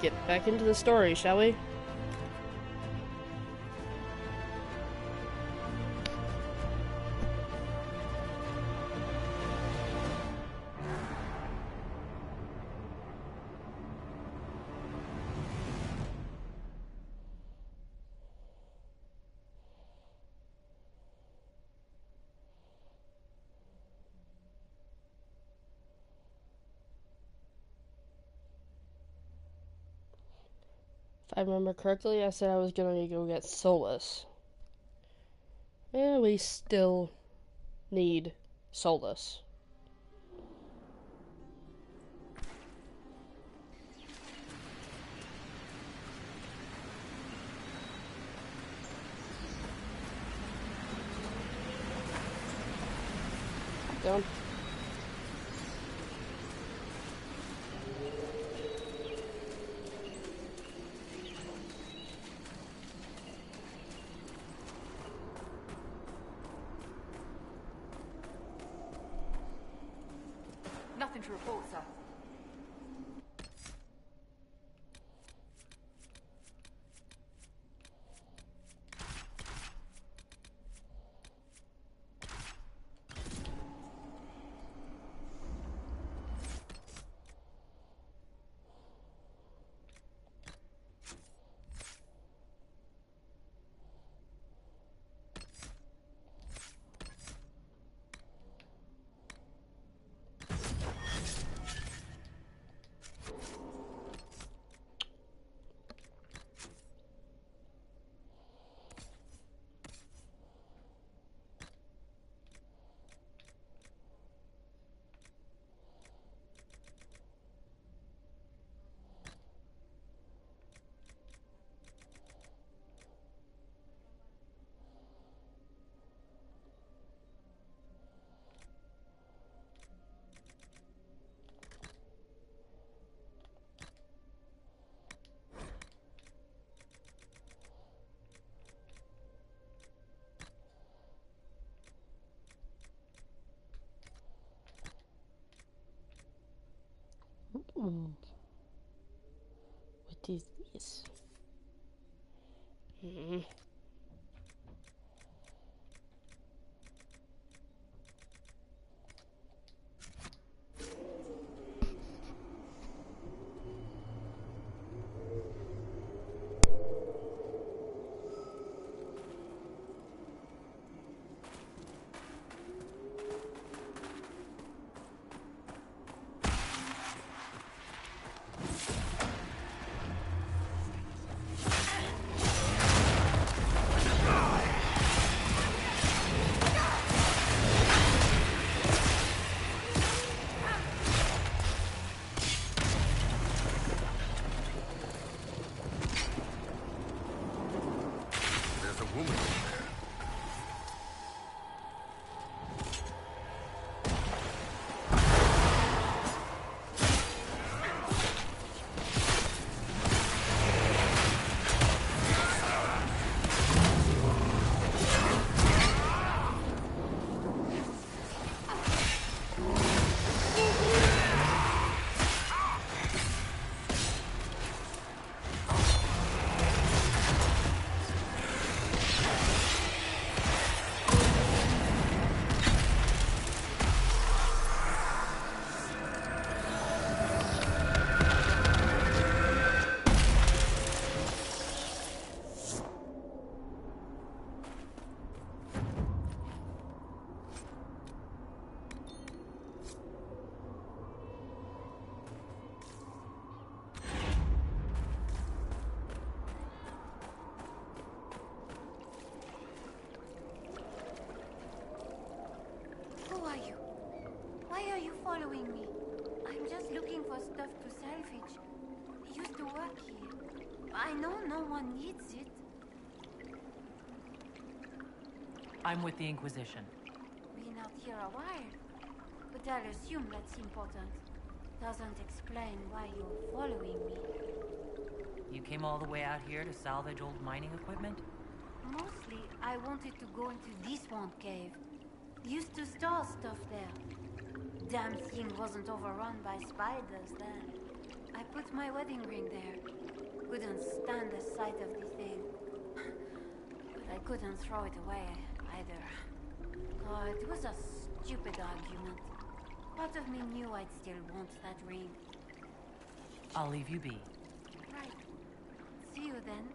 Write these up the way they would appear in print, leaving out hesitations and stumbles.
get back into the story, shall we? If I remember correctly, I said I was gonna go get Solus. And we still need Solus. Down. Nothing to report, sir. What is this? Following me. I'm just looking for stuff to salvage. I used to work here. I know no one needs it. I'm with the Inquisition. Been out here a while, but I'll assume that's important. Doesn't explain why you're following me. You came all the way out here to salvage old mining equipment? Mostly, I wanted to go into this one cave. Used to store stuff there. Damn thing wasn't overrun by spiders then. I put my wedding ring there. couldn't stand the sight of the thing. But I couldn't throw it away either. Oh, it was a stupid argument. Part of me knew I'd still want that ring. I'll leave you be. Right. See you then.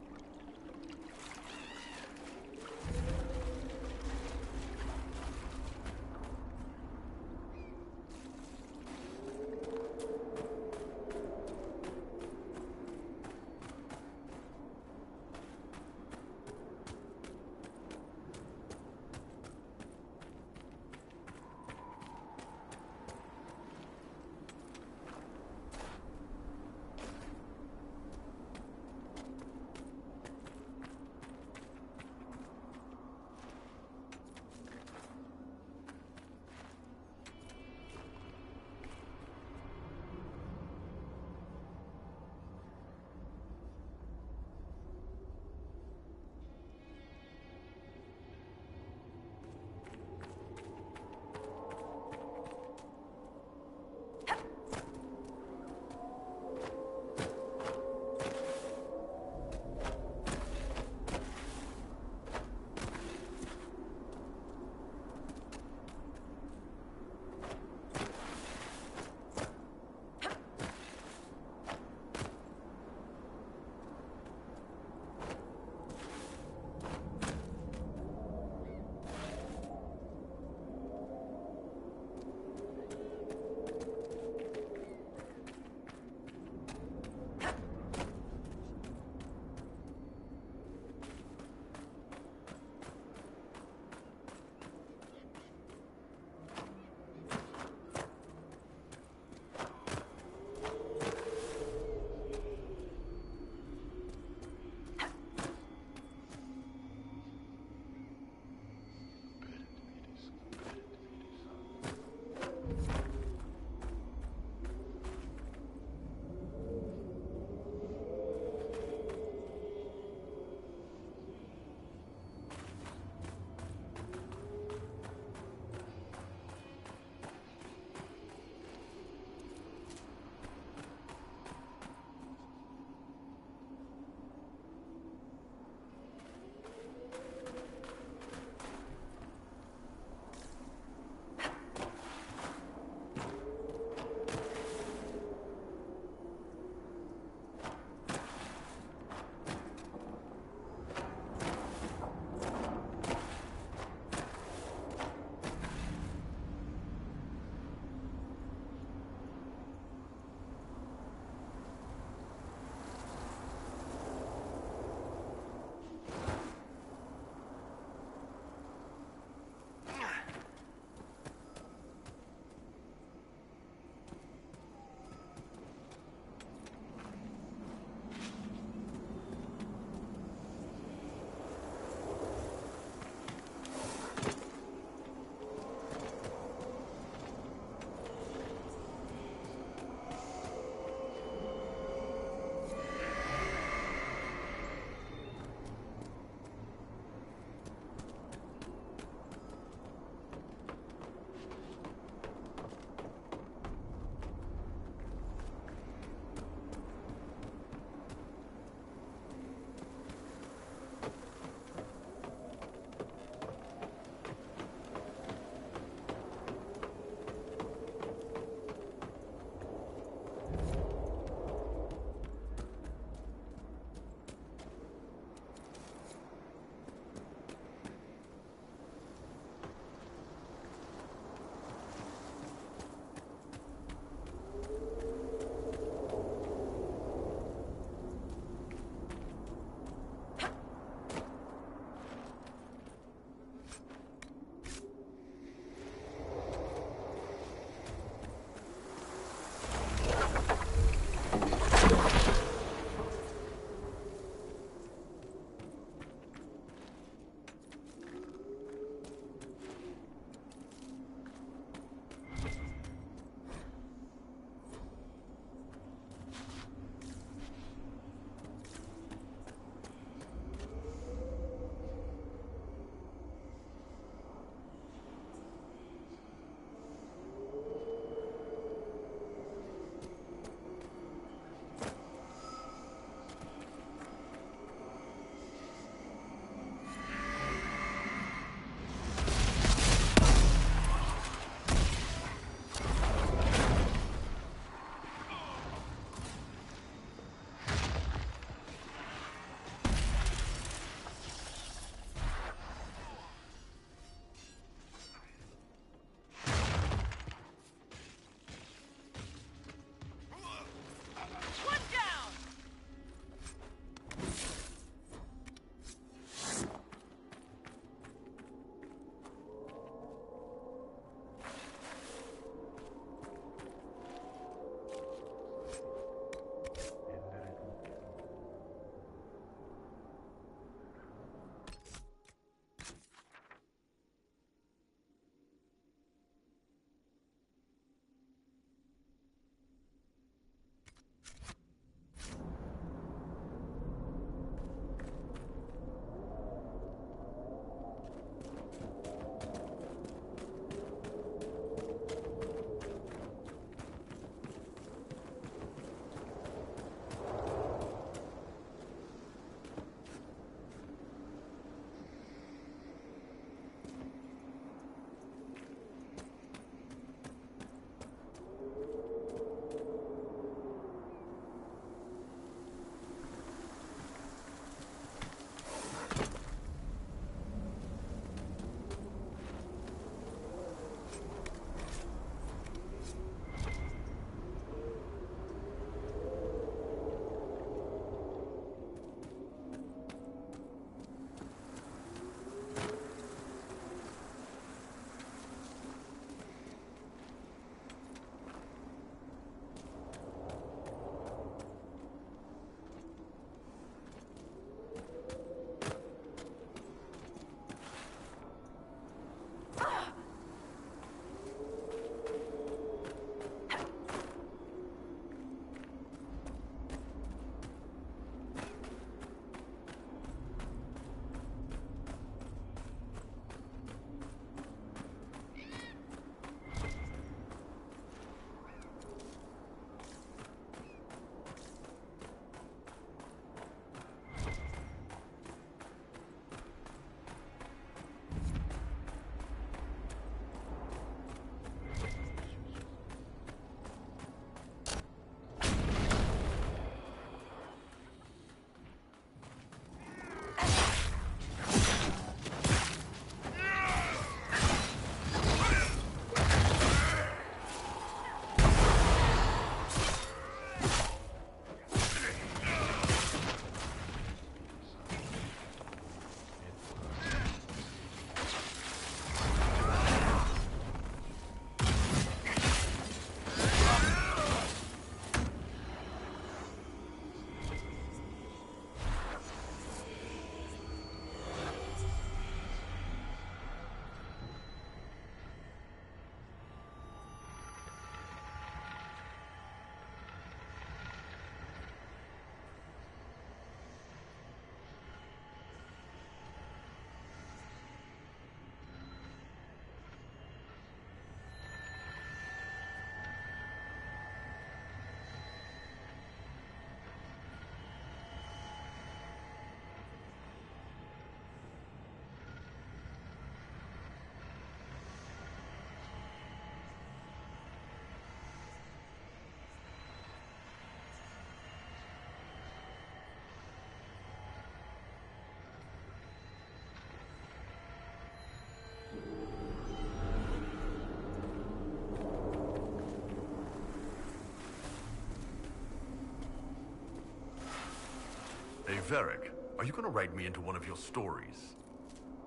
Hey, Varric, are you gonna write me into one of your stories?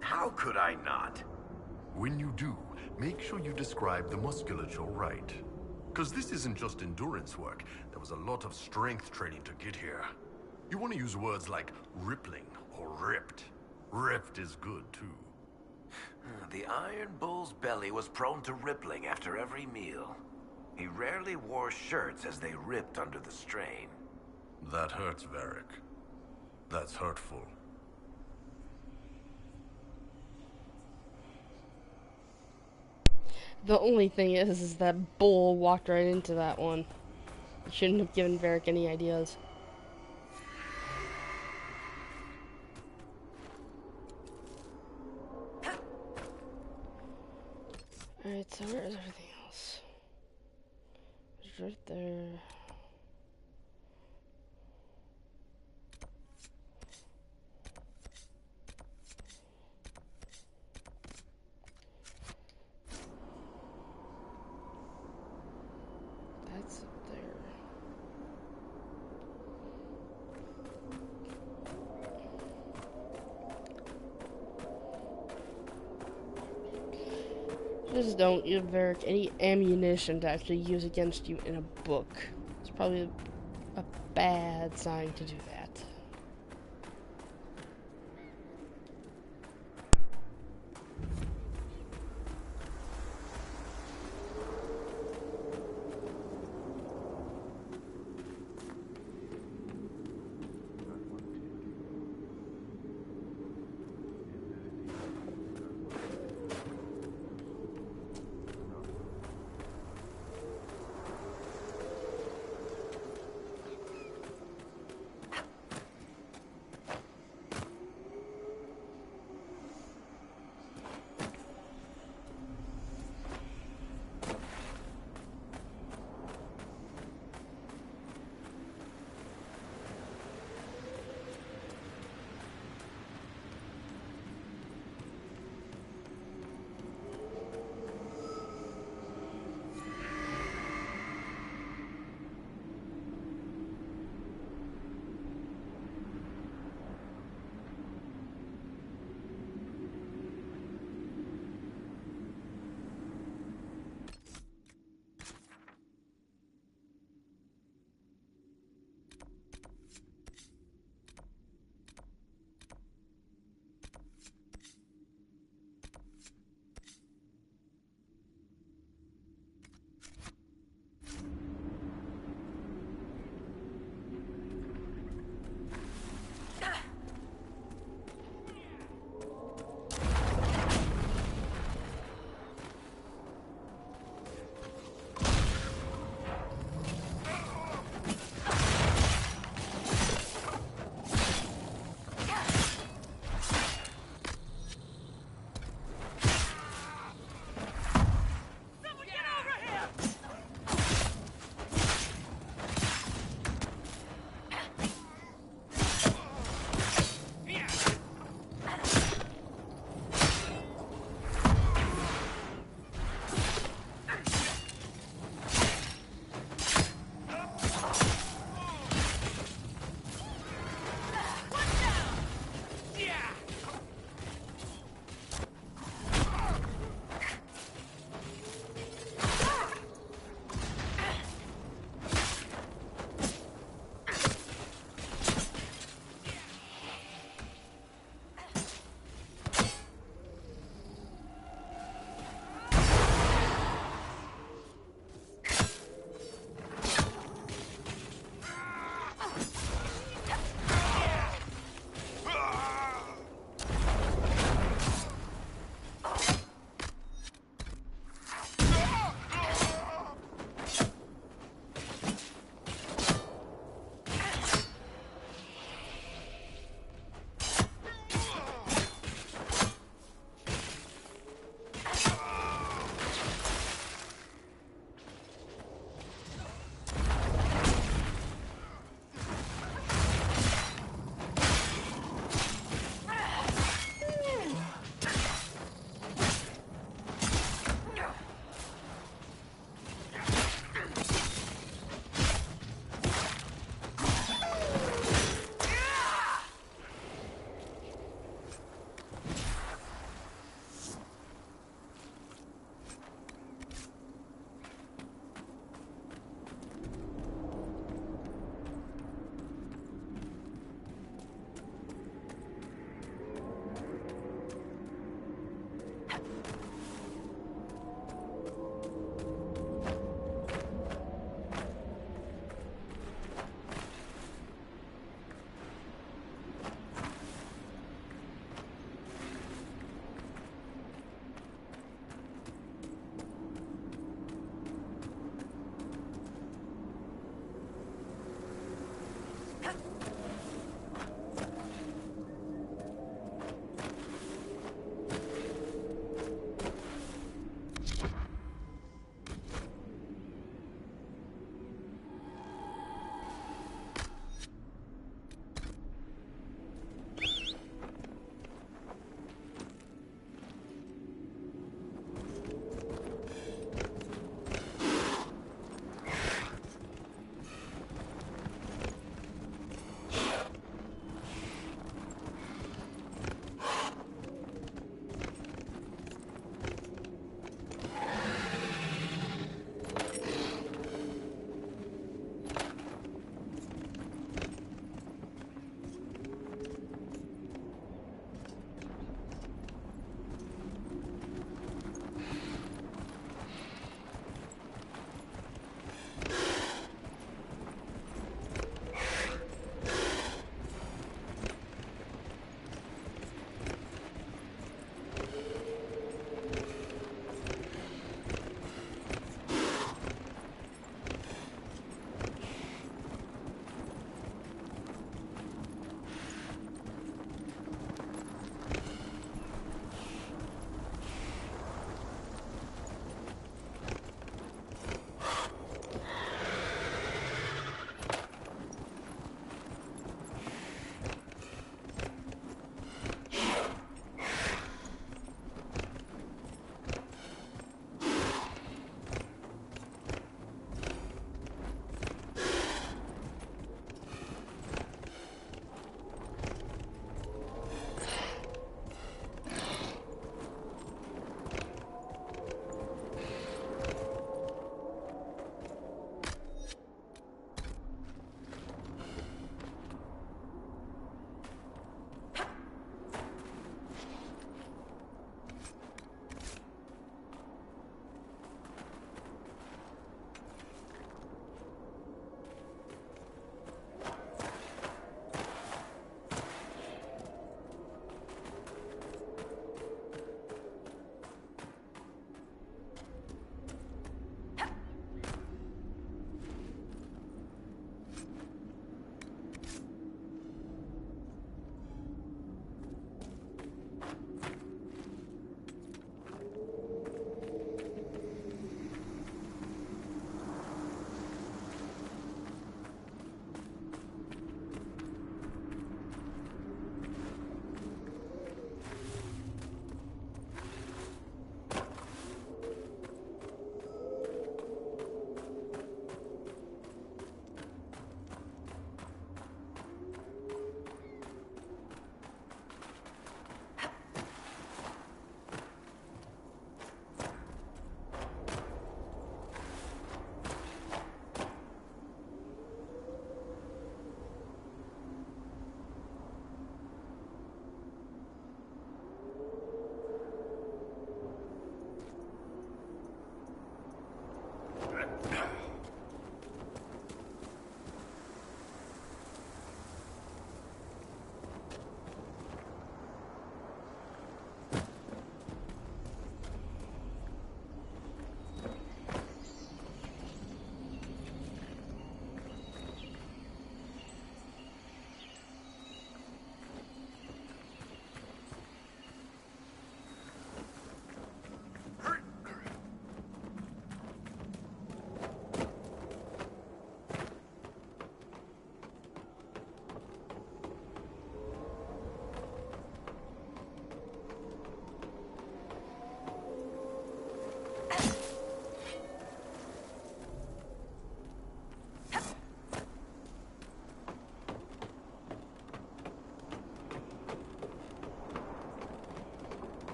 How could I not? When you do, make sure you describe the musculature right. Because this isn't just endurance work. There was a lot of strength training to get here. You want to use words like rippling or ripped. Ripped is good, too. The Iron Bull's belly was prone to rippling after every meal. He rarely wore shirts as they ripped under the strain. That hurts, Varric. That's hurtful. The only thing is that Bull walked right into that one. You shouldn't have given Varric any ideas. Alright, so where is everything else? It's right there. That's up there. Just don't give Varric any ammunition to actually use against you in a book. It's probably a bad sign to do that.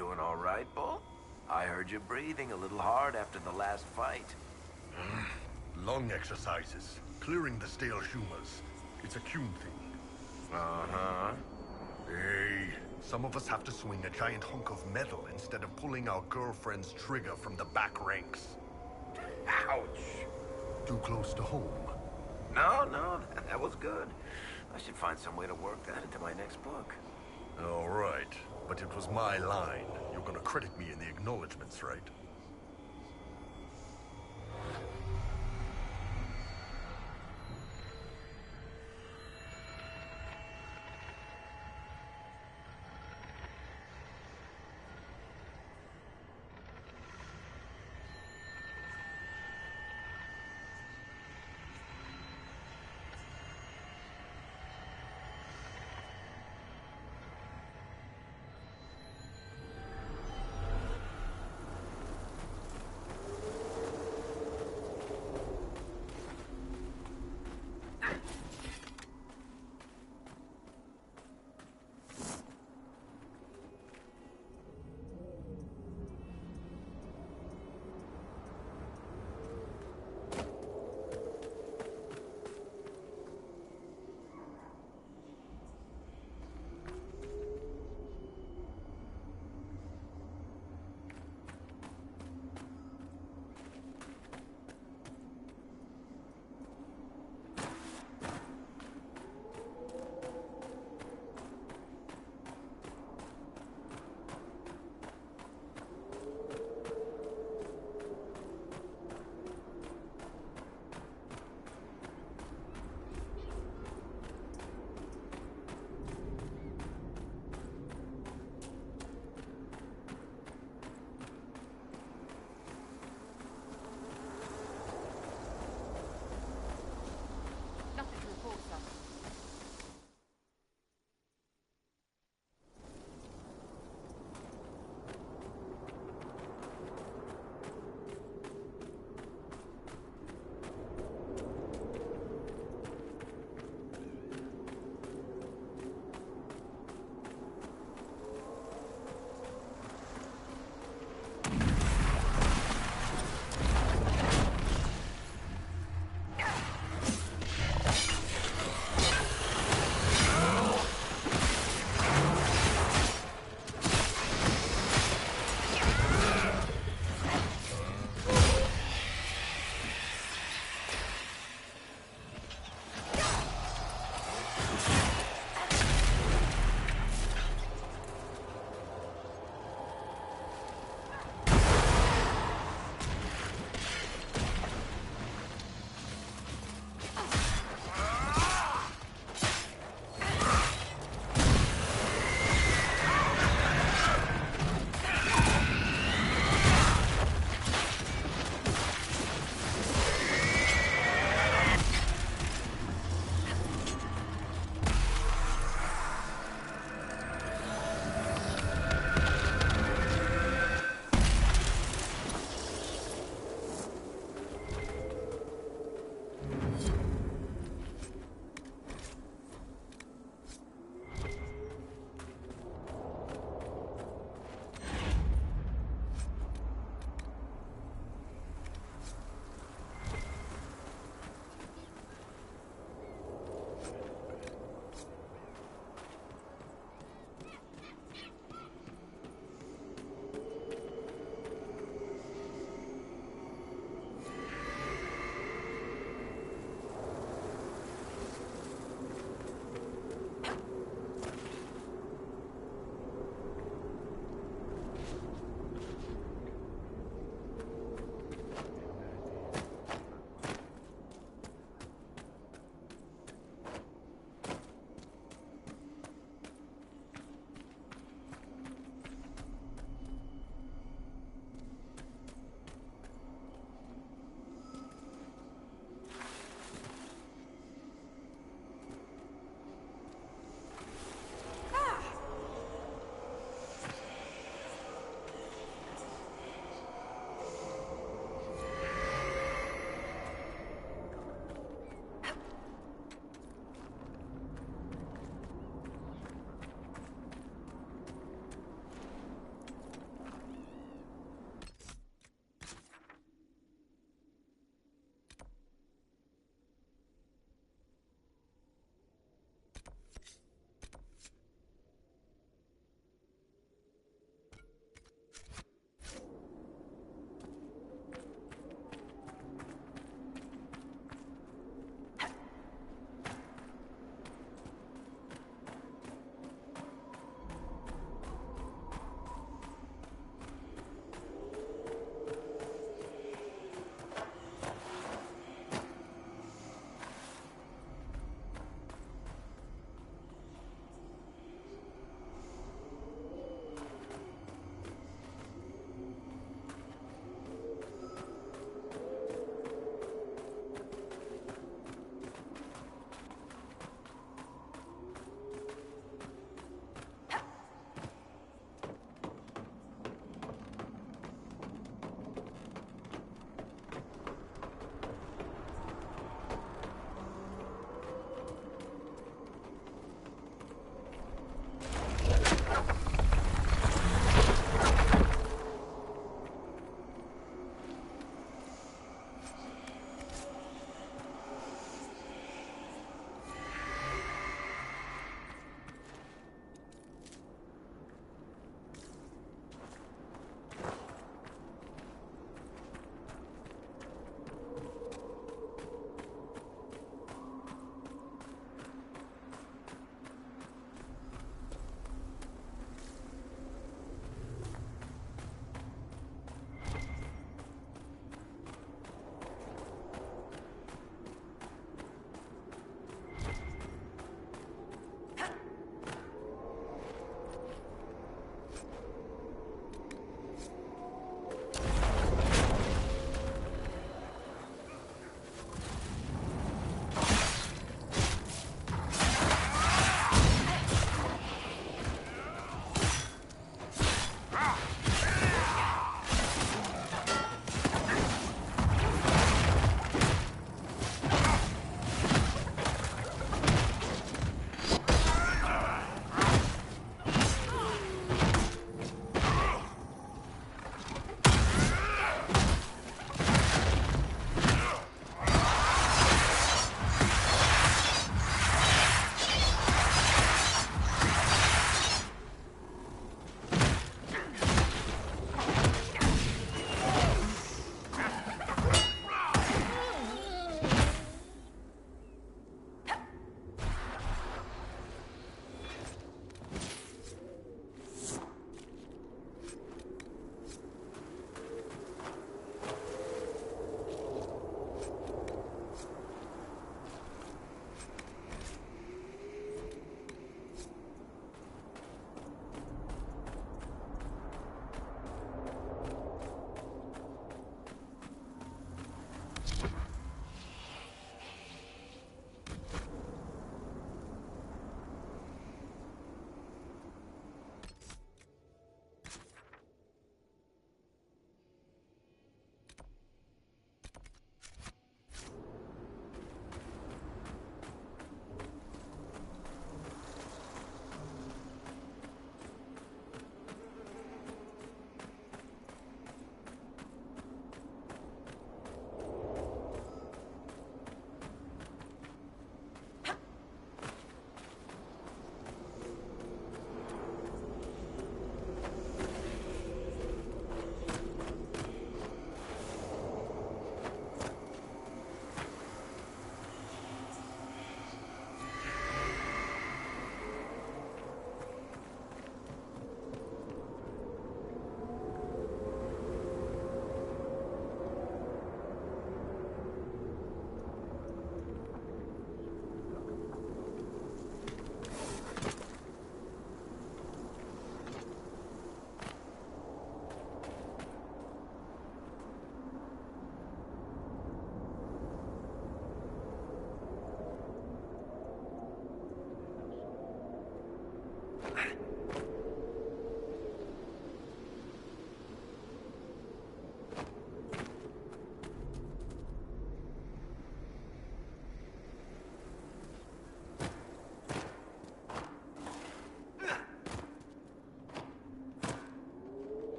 doing all right, Bull? I heard you breathing a little hard after the last fight. Lung exercises, clearing the stale humors. It's a Kuhn thing. Uh-huh. Hey, some of us have to swing a giant hunk of metal instead of pulling our girlfriend's trigger from the back ranks. Ouch. Too close to home. No, that was good. I should find some way to work that into my next book. All right, but it was my line. You're gonna credit me in the acknowledgements, right?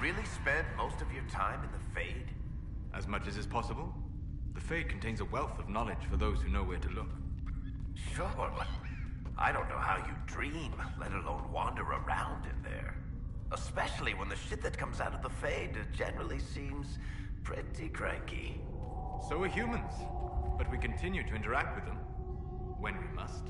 really spend most of your time in the Fade? As much as is possible. The Fade contains a wealth of knowledge for those who know where to look. Sure, but I don't know how you dream, let alone wander around in there. Especially when the shit that comes out of the Fade generally seems pretty cranky. So are humans, but we continue to interact with them. When we must.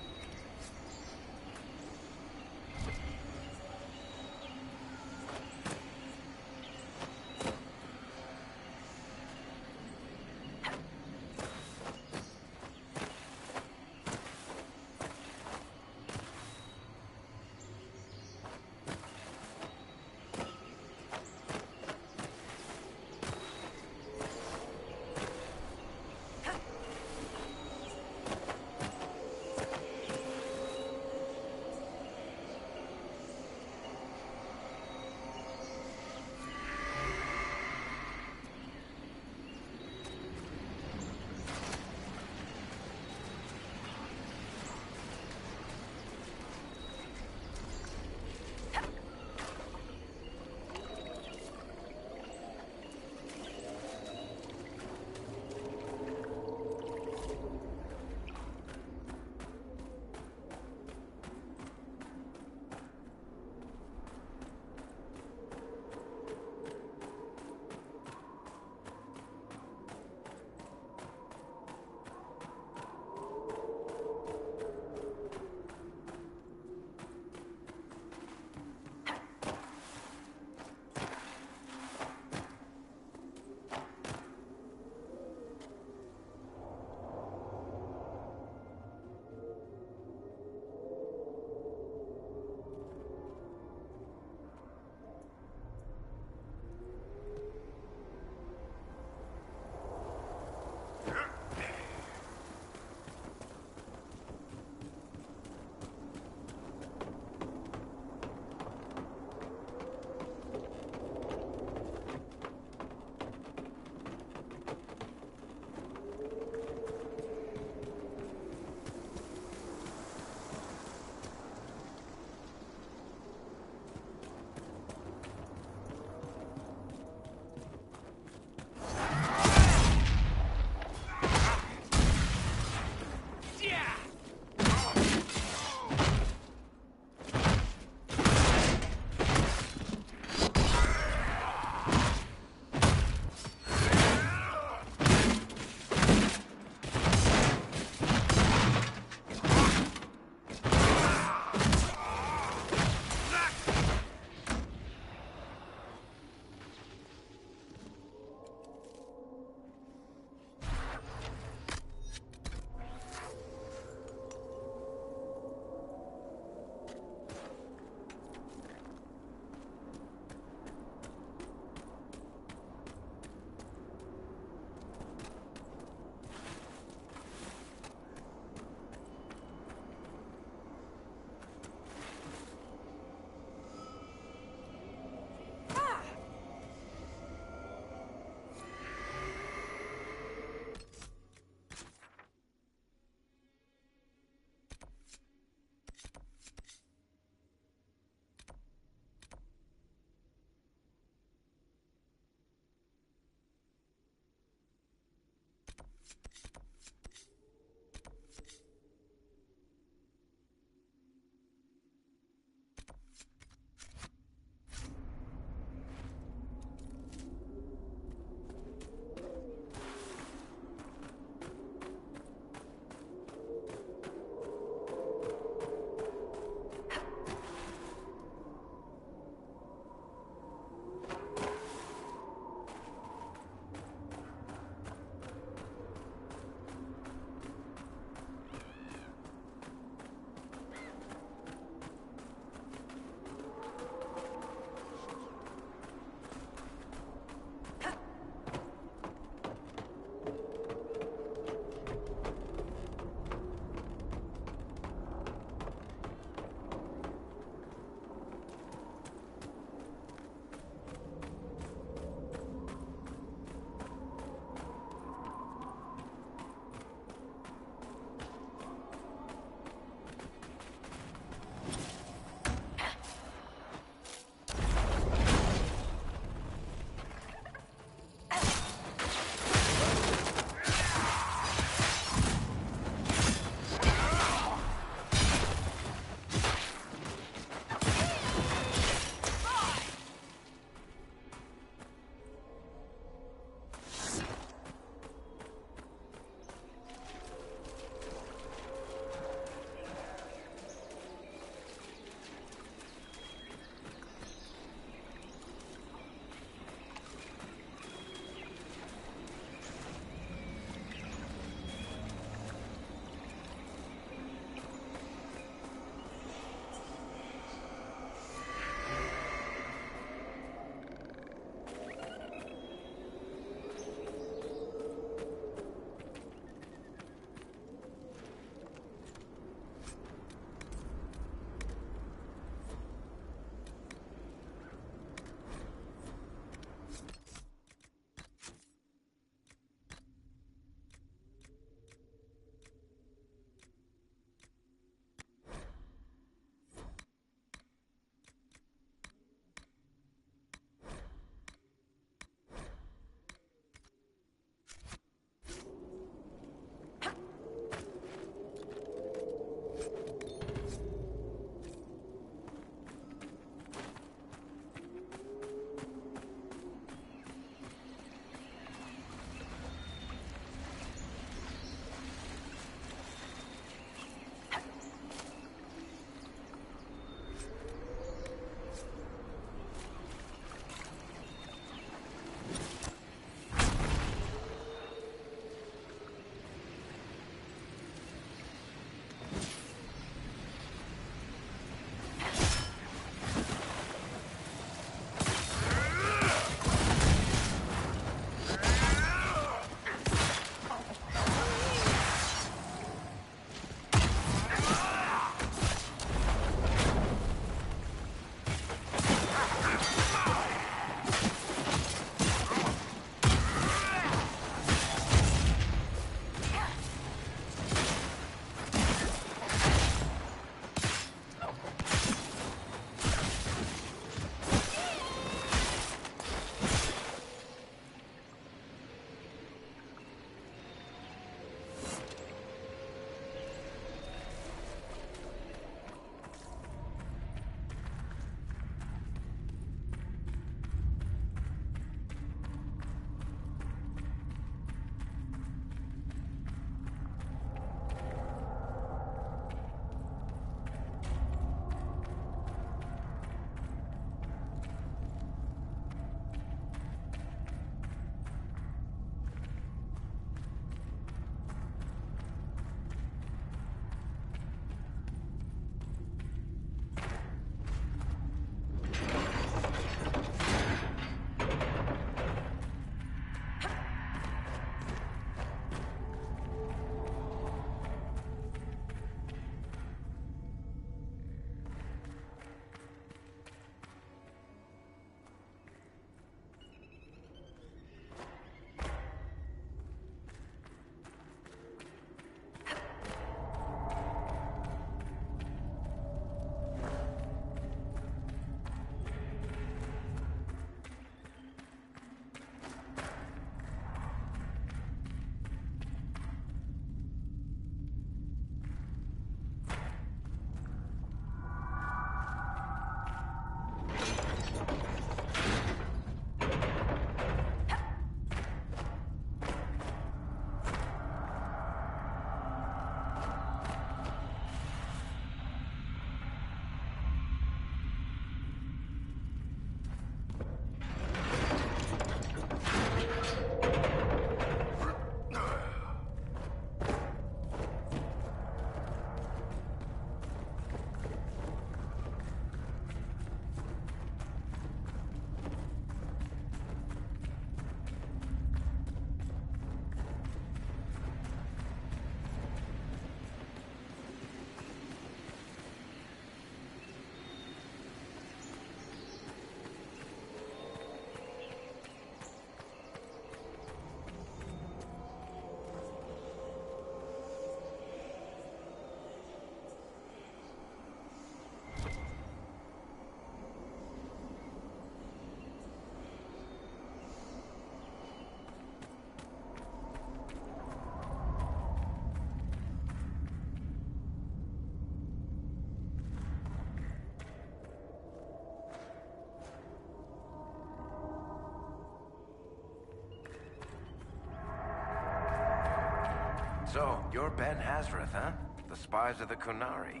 So, you're Ben Hazareth, huh? The spies of the Kunari.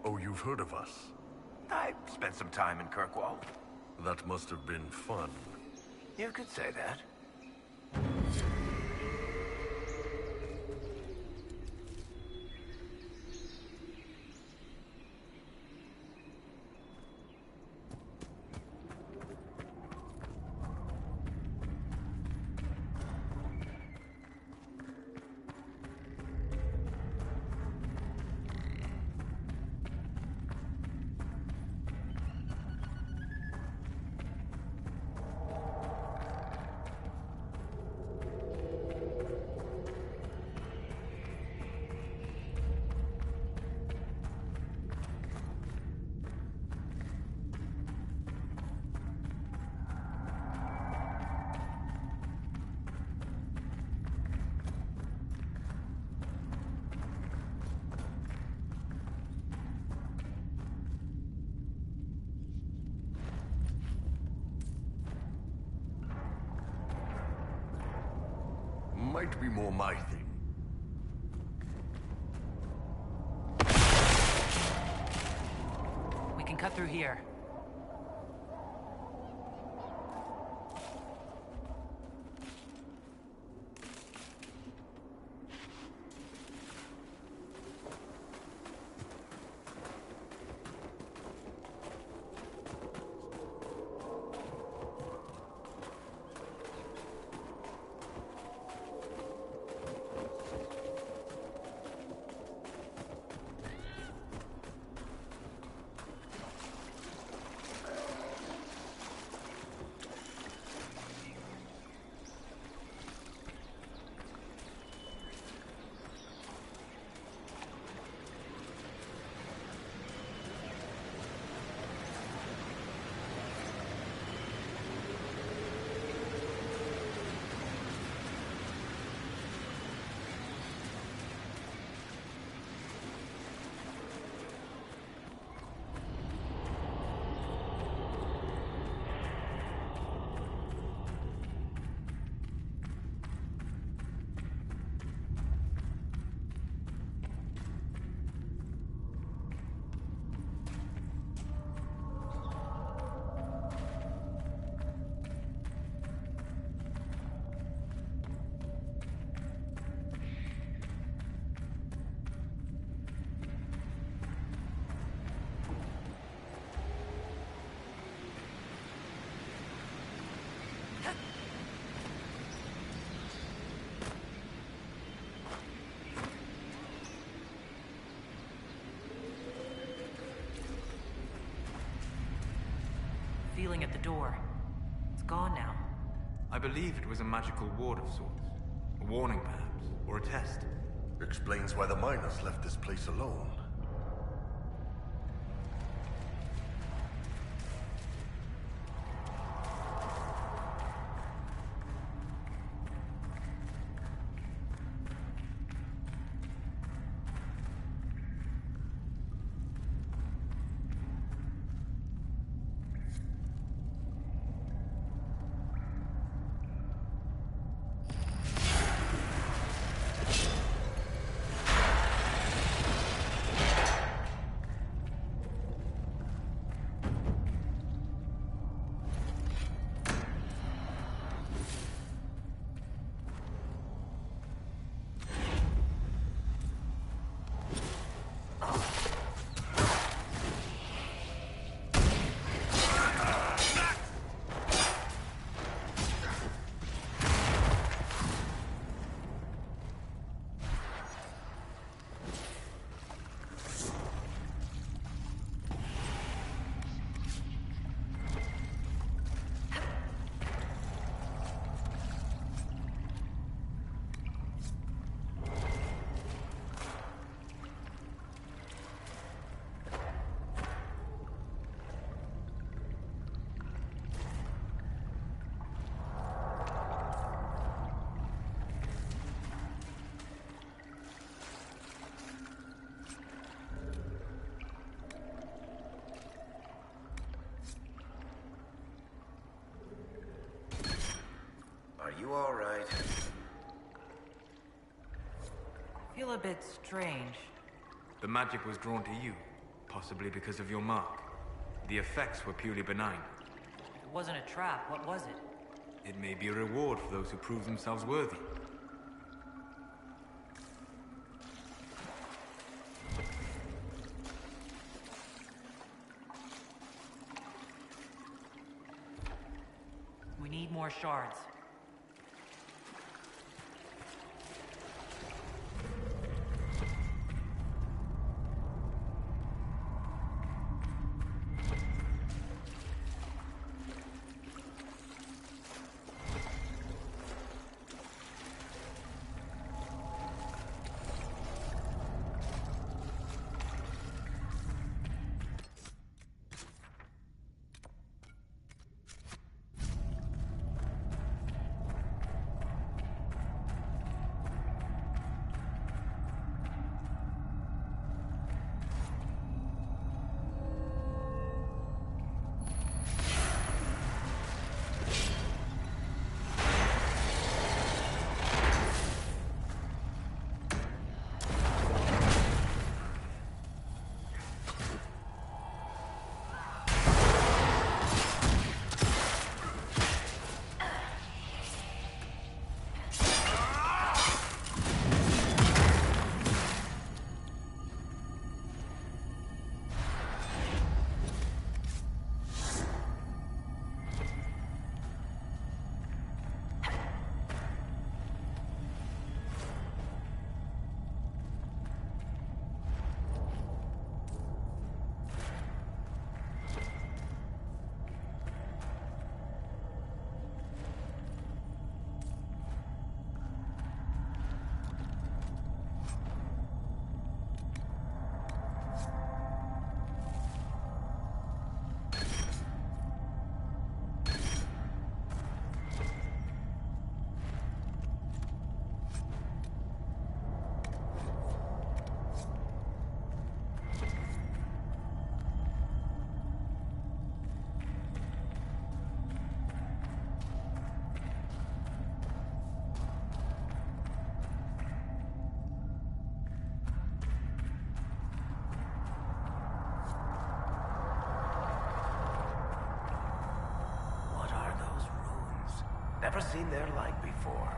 Oh, you've heard of us? I spent some time in Kirkwall. That must have been fun. You could say that. Might be more my thing. We can cut through here. Feeling at the door. It's gone now. I believe it was a magical ward of sorts. A warning, perhaps, or a test. Explains why the miners left this place alone. Are you all right? feel a bit strange. The magic was drawn to you, possibly because of your mark. The effects were purely benign. It wasn't a trap, what was it? It may be a reward for those who prove themselves worthy. We need more shards. Never seen their like before.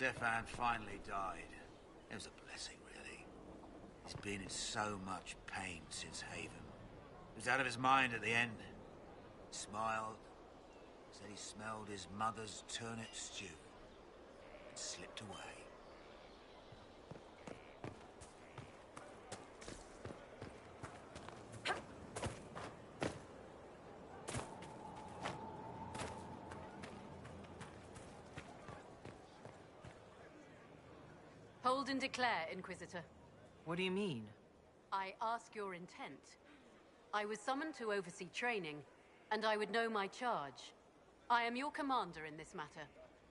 Stefan finally died. It was a blessing, really. He's been in so much pain since Haven. He was out of his mind at the end. Smiled, said he smelled his mother's turnip stew, and slipped away. Hold and declare, Inquisitor. What do you mean? I ask your intent. I was summoned to oversee training, and I would know my charge. I am your commander in this matter,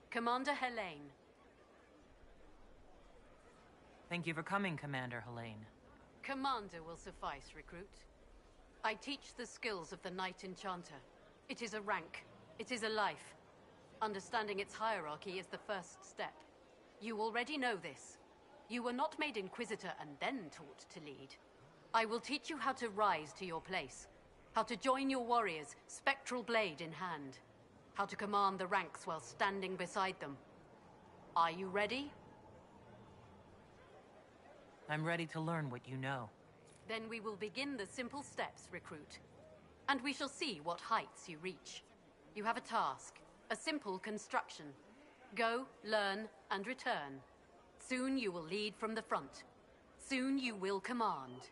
Commander Helene. Thank you for coming, Commander Helene. Commander will suffice, recruit. I teach the skills of the Knight Enchanter. It is a rank. It is a life. Understanding its hierarchy is the first step. You already know this. You were not made Inquisitor and then taught to lead. I will teach you how to rise to your place, how to join your warriors, spectral blade in hand, how to command the ranks while standing beside them. Are you ready? I'm ready to learn what you know. Then we will begin the simple steps, recruit. And we shall see what heights you reach. You have a task, a simple construction. Go, learn, and return. Soon you will lead from the front. Soon you will command.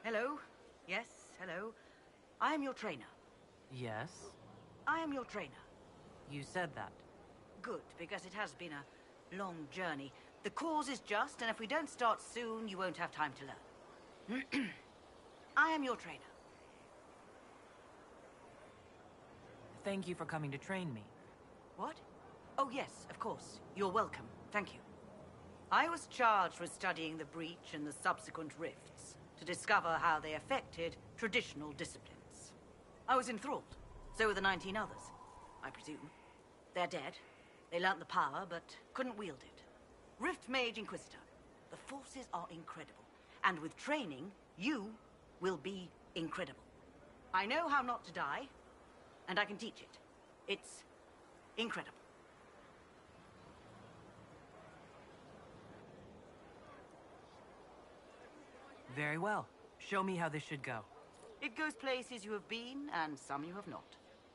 Hello? Yes, hello. I am your trainer. Yes? I am your trainer. You said that. Good, because it has been a long journey. The cause is just, and if we don't start soon, you won't have time to learn. I am your trainer. Thank you for coming to train me. What? Oh, yes, of course. You're welcome. Thank you. I was charged with studying the breach and the subsequent rifts to discover how they affected traditional disciplines. I was enthralled. So were the 19 others, I presume. They're dead. They learnt the power, but couldn't wield it. Rift Mage Inquisitor. The forces are incredible. And with training, you will be incredible. I know how not to die, and I can teach it. It's incredible. Very well. Show me how this should go. It goes places you have been, and some you have not.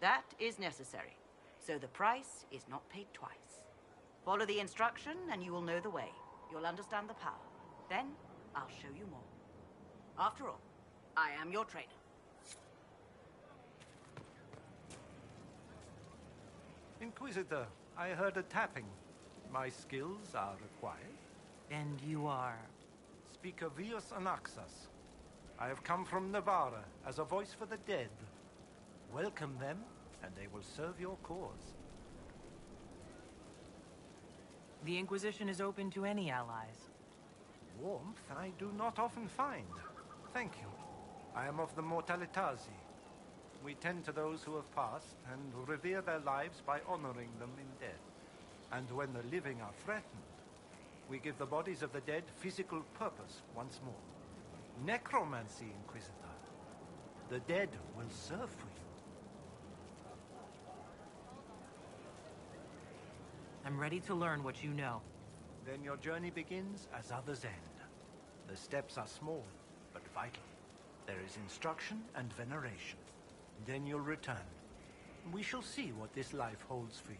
That is necessary. So the price is not paid twice. Follow the instruction, and you will know the way. You'll understand the power. Then, I'll show you more. After all, I am your trainer. Inquisitor, I heard a tapping. My skills are required. And you are? Speaker Vios Anaxas. I have come from Navarra as a voice for the dead. Welcome them, and they will serve your cause. The Inquisition is open to any allies. Warmth I do not often find. Thank you. I am of the Mortalitazi. We tend to those who have passed and revere their lives by honoring them in death. And when the living are threatened, we give the bodies of the dead physical purpose once more. Necromancy, Inquisitor. The dead will serve for you. I'm ready to learn what you know. Then your journey begins as others end. The steps are small, but vital. There is instruction and veneration. Then you'll return. We shall see what this life holds for you.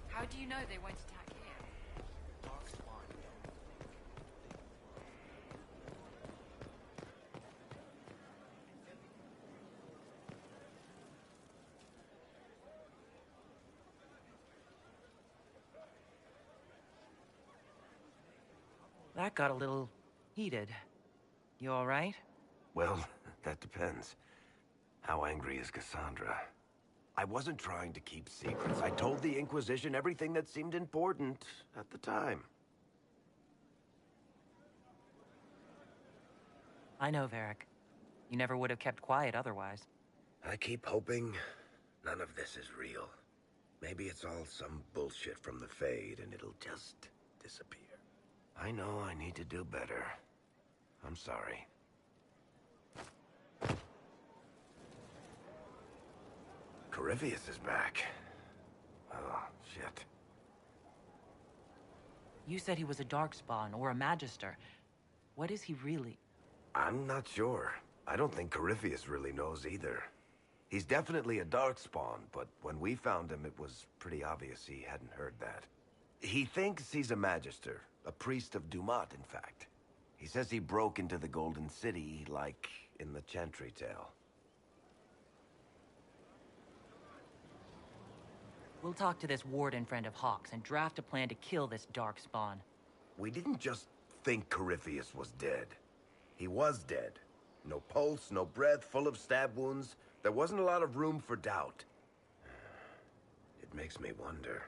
How do you know they won't attack here? That got a little heated. You all right? Well, that depends. How angry is Cassandra? I wasn't trying to keep secrets. I told the Inquisition everything that seemed important at the time. I know, Varric. You never would have kept quiet otherwise. I keep hoping none of this is real. Maybe it's all some bullshit from the Fade and it'll just disappear. I know I need to do better. I'm sorry. Corypheus is back. Oh, shit. You said he was a Darkspawn or a Magister. What is he really? I'm not sure. I don't think Corypheus really knows either. He's definitely a Darkspawn, but when we found him, it was pretty obvious he hadn't heard that. He thinks he's a Magister, a priest of Dumat, in fact. He says he broke into the Golden City, like in the Chantry tale. We'll talk to this warden friend of Hawk's and draft a plan to kill this Darkspawn. We didn't just think Corypheus was dead. He was dead. No pulse, no breath, full of stab wounds. There wasn't a lot of room for doubt. It makes me wonder.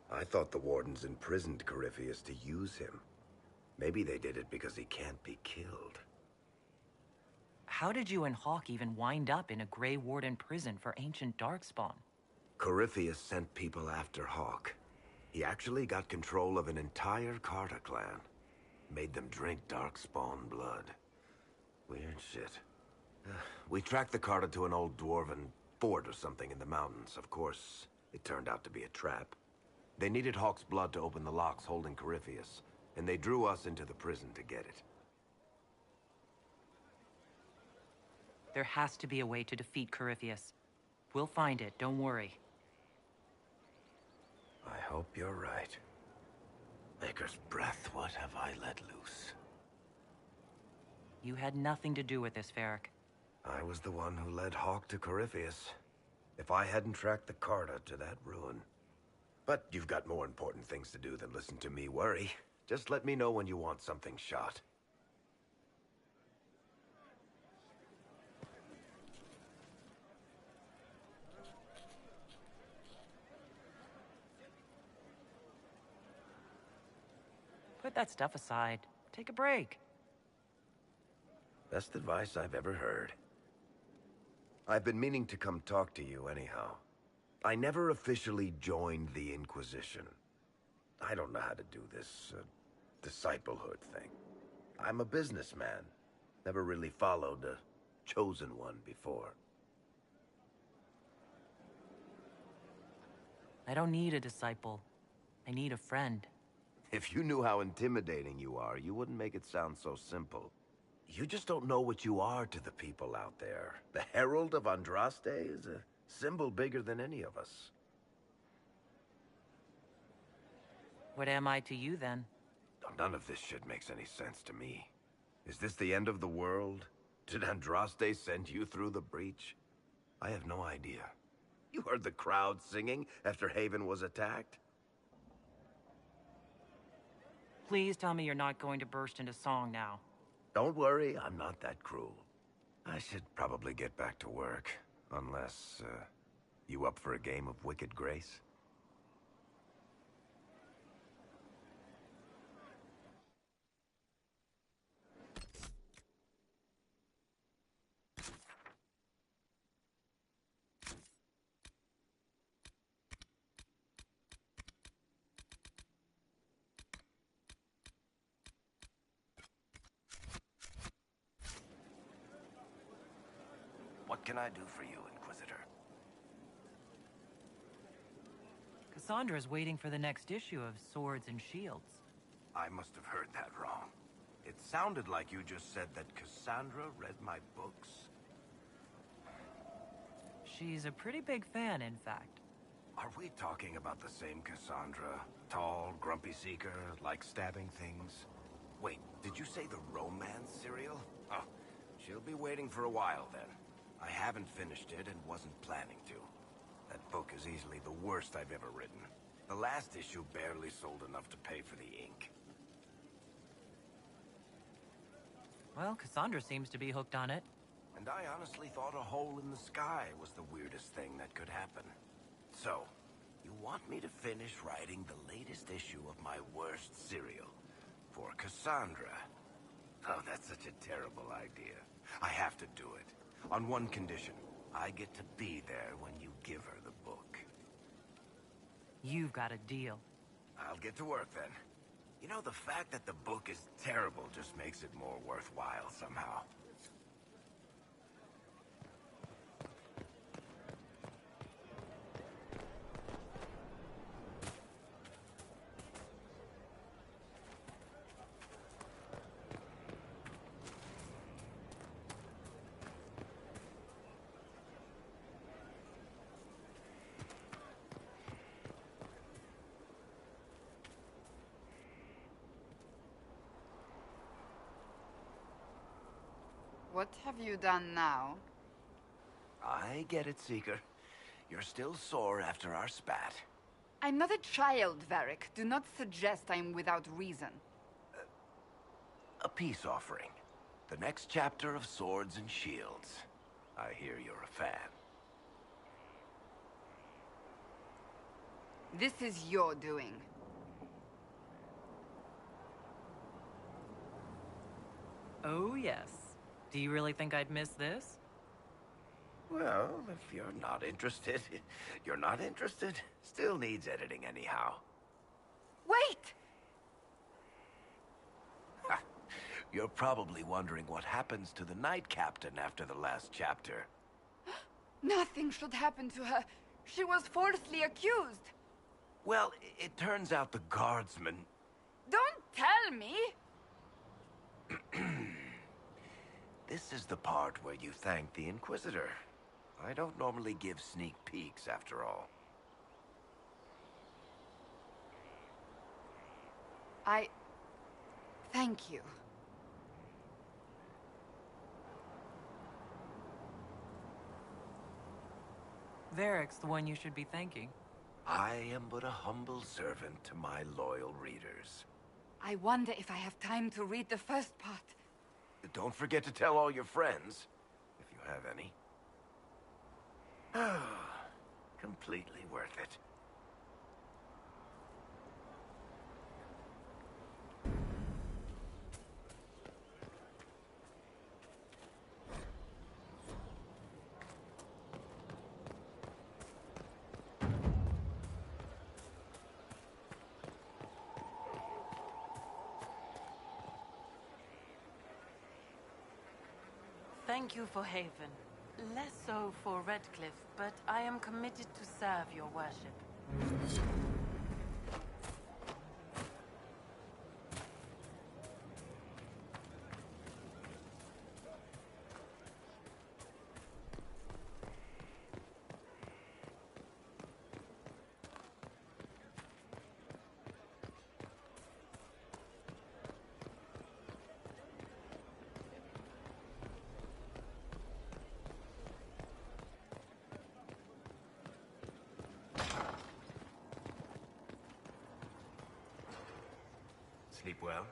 I thought the wardens imprisoned Corypheus to use him. Maybe they did it because he can't be killed. How did you and Hawk even wind up in a Grey Warden prison for ancient Darkspawn? Corypheus sent people after Hawk. He actually got control of an entire Carter clan. Made them drink Darkspawn blood. Weird shit. We tracked the Carter to an old dwarven fort or something in the mountains. Of course, it turned out to be a trap. They needed Hawk's blood to open the locks holding Corypheus, and they drew us into the prison to get it. There has to be a way to defeat Corypheus. We'll find it, don't worry. I hope you're right. Maker's breath, what have I let loose? You had nothing to do with this, Varric. I was the one who led Hawk to Corypheus. If I hadn't tracked the Carter to that ruin. But you've got more important things to do than listen to me worry. Just let me know when you want something shot. Put that stuff aside. Take a break. Best advice I've ever heard. I've been meaning to come talk to you anyhow. I never officially joined the Inquisition. I don't know how to do this, disciplehood thing. I'm a businessman. Never really followed a chosen one before. I don't need a disciple. I need a friend. If you knew how intimidating you are, you wouldn't make it sound so simple. You just don't know what you are to the people out there. The Herald of Andraste is a symbol bigger than any of us. What am I to you, then? None of this shit makes any sense to me. Is this the end of the world? Did Andraste send you through the breach? I have no idea. You heard the crowd singing after Haven was attacked? Please tell me you're not going to burst into song now. Don't worry, I'm not that cruel. I should probably get back to work. Unless, you up for a game of Wicked Grace? What can I do for you, Inquisitor? Cassandra is waiting for the next issue of Swords and Shields. I must have heard that wrong. It sounded like you just said that Cassandra read my books. She's a pretty big fan, in fact. Are we talking about the same Cassandra? Tall, grumpy seeker, like stabbing things? Wait, did you say the romance serial? Oh, she'll be waiting for a while then. I haven't finished it and wasn't planning to. That book is easily the worst I've ever written. The last issue barely sold enough to pay for the ink. Well, Cassandra seems to be hooked on it. And I honestly thought a hole in the sky was the weirdest thing that could happen. So, you want me to finish writing the latest issue of my worst serial for Cassandra? Oh, that's such a terrible idea. I have to do it. On one condition. I get to be there when you give her the book. You've got a deal. I'll get to work then. You know, the fact that the book is terrible just makes it more worthwhile somehow. What have you done now? I get it, Seeker. You're still sore after our spat. I'm not a child, Varric. Do not suggest I'm without reason. A peace offering. The next chapter of Swords and Shields. I hear you're a fan. This is your doing. Oh, yes. Do you really think I'd miss this? Well, if you're not interested, you're not interested. Still needs editing anyhow. Wait! You're probably wondering what happens to the Knight Captain after the last chapter. Nothing should happen to her. She was falsely accused. Well, it turns out the guardsman... Don't tell me! This is the part where you thank the Inquisitor. I don't normally give sneak peeks, after all. Thank you. Varric's the one you should be thanking. I am but a humble servant to my loyal readers. I wonder if I have time to read the first part. Don't forget to tell all your friends, if you have any. Completely worth it. Thank you for Haven. Less so for Redcliffe, but I am committed to serve your worship. Sleep well?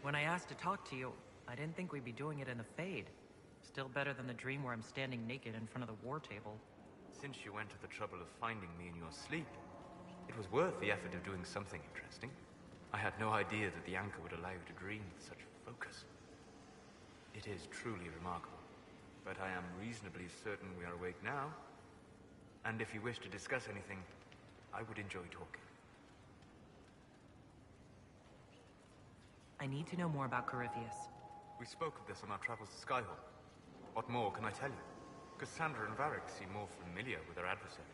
When I asked to talk to you, I didn't think we'd be doing it in the Fade. Still better than the dream where I'm standing naked in front of the war table. Since you went to the trouble of finding me in your sleep, it was worth the effort of doing something interesting. I had no idea that the anchor would allow you to dream with such focus. It is truly remarkable, but I am reasonably certain we are awake now. And if you wish to discuss anything, I would enjoy talking. I need to know more about Corypheus. We spoke of this on our travels to Skyhawk. What more can I tell you? Cassandra and Varric seem more familiar with their adversary.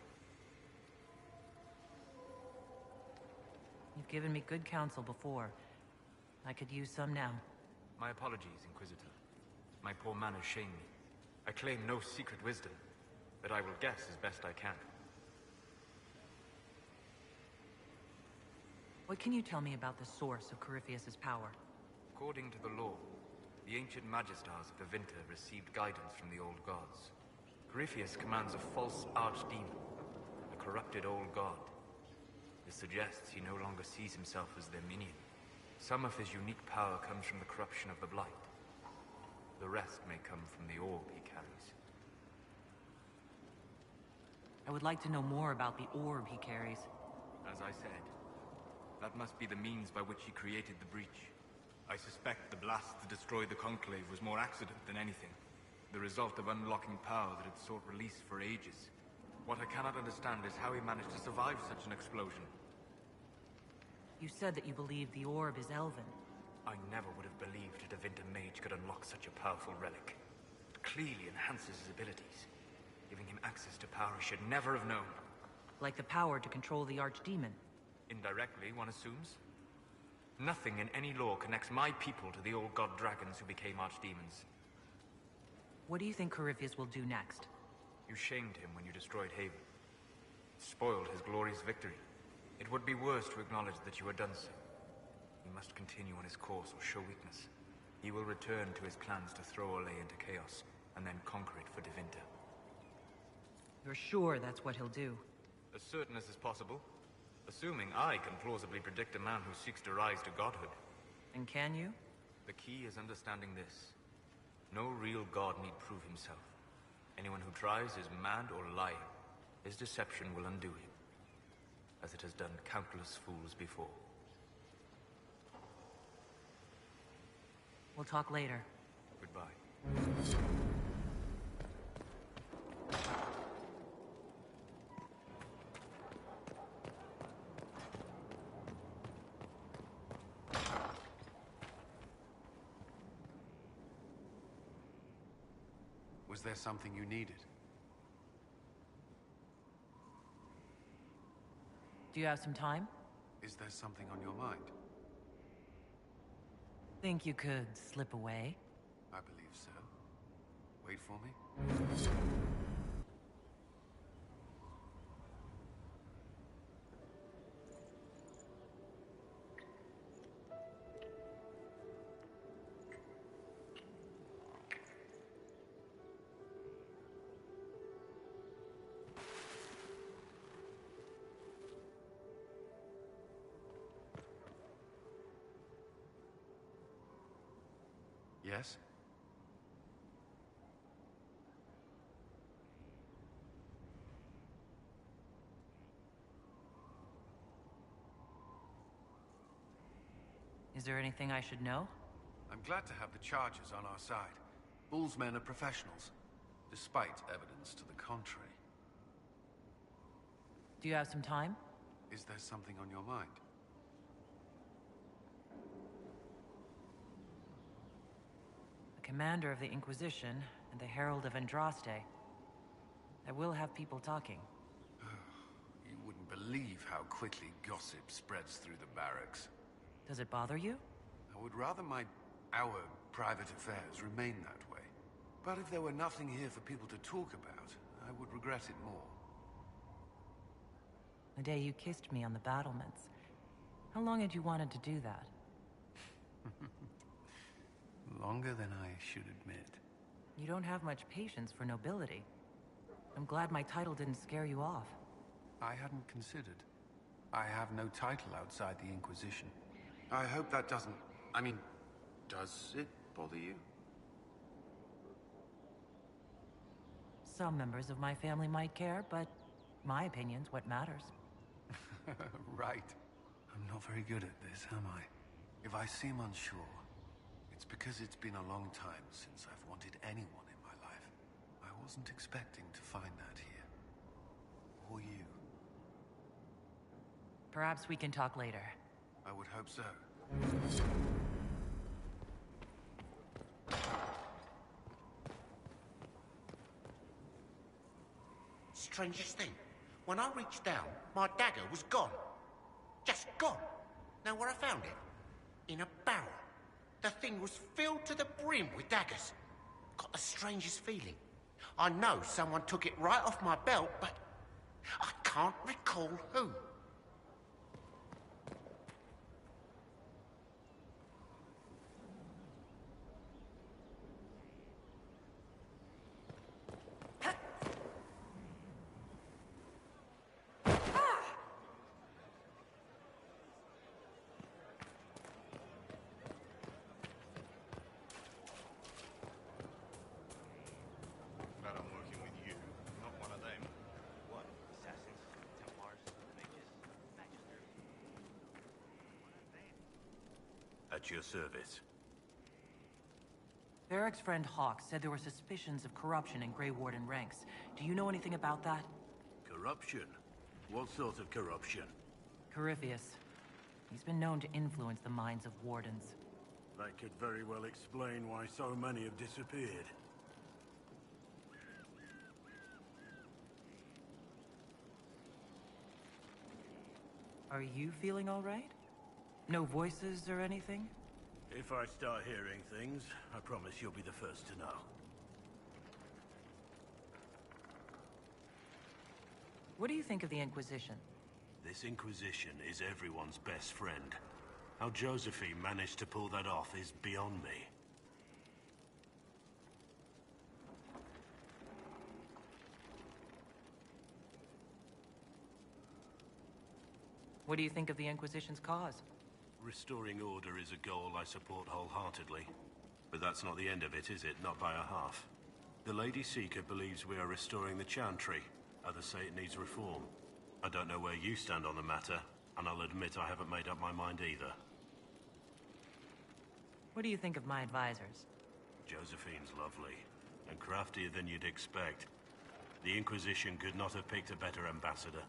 You've given me good counsel before. I could use some now. My apologies, Inquisitor. My poor manners shame me. I claim no secret wisdom, but I will guess as best I can. What can you tell me about the source of Corypheus's power? According to the law, the ancient Magistars of the Winter received guidance from the old gods. Corypheus commands a false archdemon, a corrupted old god. This suggests he no longer sees himself as their minion. Some of his unique power comes from the corruption of the Blight. The rest may come from the orb he carries. I would like to know more about the orb he carries. As I said, that must be the means by which he created the breach. I suspect the blast that destroyed the Conclave was more accident than anything. The result of unlocking power that had sought release for ages. What I cannot understand is how he managed to survive such an explosion. You said that you believe the orb is elven. I never would have believed a Devinter mage could unlock such a powerful relic. It clearly enhances his abilities, giving him access to power he should never have known. Like the power to control the Archdemon. Indirectly, one assumes. Nothing in any law connects my people to the old god dragons who became archdemons. What do you think Corypheus will do next? You shamed him when you destroyed Haven. Spoiled his glorious victory. It would be worse to acknowledge that you had done so. He must continue on his course or show weakness. He will return to his plans to throw Olay into chaos, and then conquer it for Devinter. You're sure that's what he'll do? As certain as is possible. Assuming I can plausibly predict a man who seeks to rise to godhood. And can you? The key is understanding this. No real god need prove himself. Anyone who tries is mad or lying. His deception will undo him, as it has done countless fools before. We'll talk later. Goodbye. Was there something you needed? Do you have some time? Is there something on your mind? Think you could slip away? I believe so. Wait for me. Yes? Is there anything I should know? I'm glad to have the Chargers on our side. Bull's men are professionals, despite evidence to the contrary. Do you have some time? Is there something on your mind? The commander of the Inquisition and the Herald of Andraste. I will have people talking. You wouldn't believe how quickly gossip spreads through the barracks. Does it bother you? I would rather our private affairs remain that way. But if there were nothing here for people to talk about, I would regret it more. The day you kissed me on the battlements. How long had you wanted to do that? Longer than I should admit. You don't have much patience for nobility. I'm glad my title didn't scare you off. I hadn't considered. I have no title outside the Inquisition. I hope that doesn't... I mean, does it bother you? Some members of my family might care, but my opinion's what matters. Right. I'm not very good at this, am I? If I seem unsure, it's because it's been a long time since I've wanted anyone in my life. I wasn't expecting to find that here. Or you. Perhaps we can talk later. I would hope so. Strangest thing. When I reached down, my dagger was gone. Just gone. Know where I found it? In a barrel. The thing was filled to the brim with daggers. Got the strangest feeling. I know someone took it right off my belt, but I can't recall who. at your service. Varric's friend Hawk said there were suspicions of corruption in Grey Warden ranks. Do you know anything about that? Corruption? What sort of corruption? Corypheus. He's been known to influence the minds of wardens. That could very well explain why so many have disappeared. Are you feeling all right? No voices or anything? If I start hearing things, I promise you'll be the first to know. What do you think of the Inquisition? This Inquisition is everyone's best friend. How Josephine managed to pull that off is beyond me. What do you think of the Inquisition's cause? Restoring order is a goal I support wholeheartedly. But that's not the end of it, is it? Not by a half. The Lady Seeker believes we are restoring the Chantry. Others say it needs reform. I don't know where you stand on the matter, and I'll admit I haven't made up my mind either. What do you think of my advisors? Josephine's lovely, and craftier than you'd expect. The Inquisition could not have picked a better ambassador.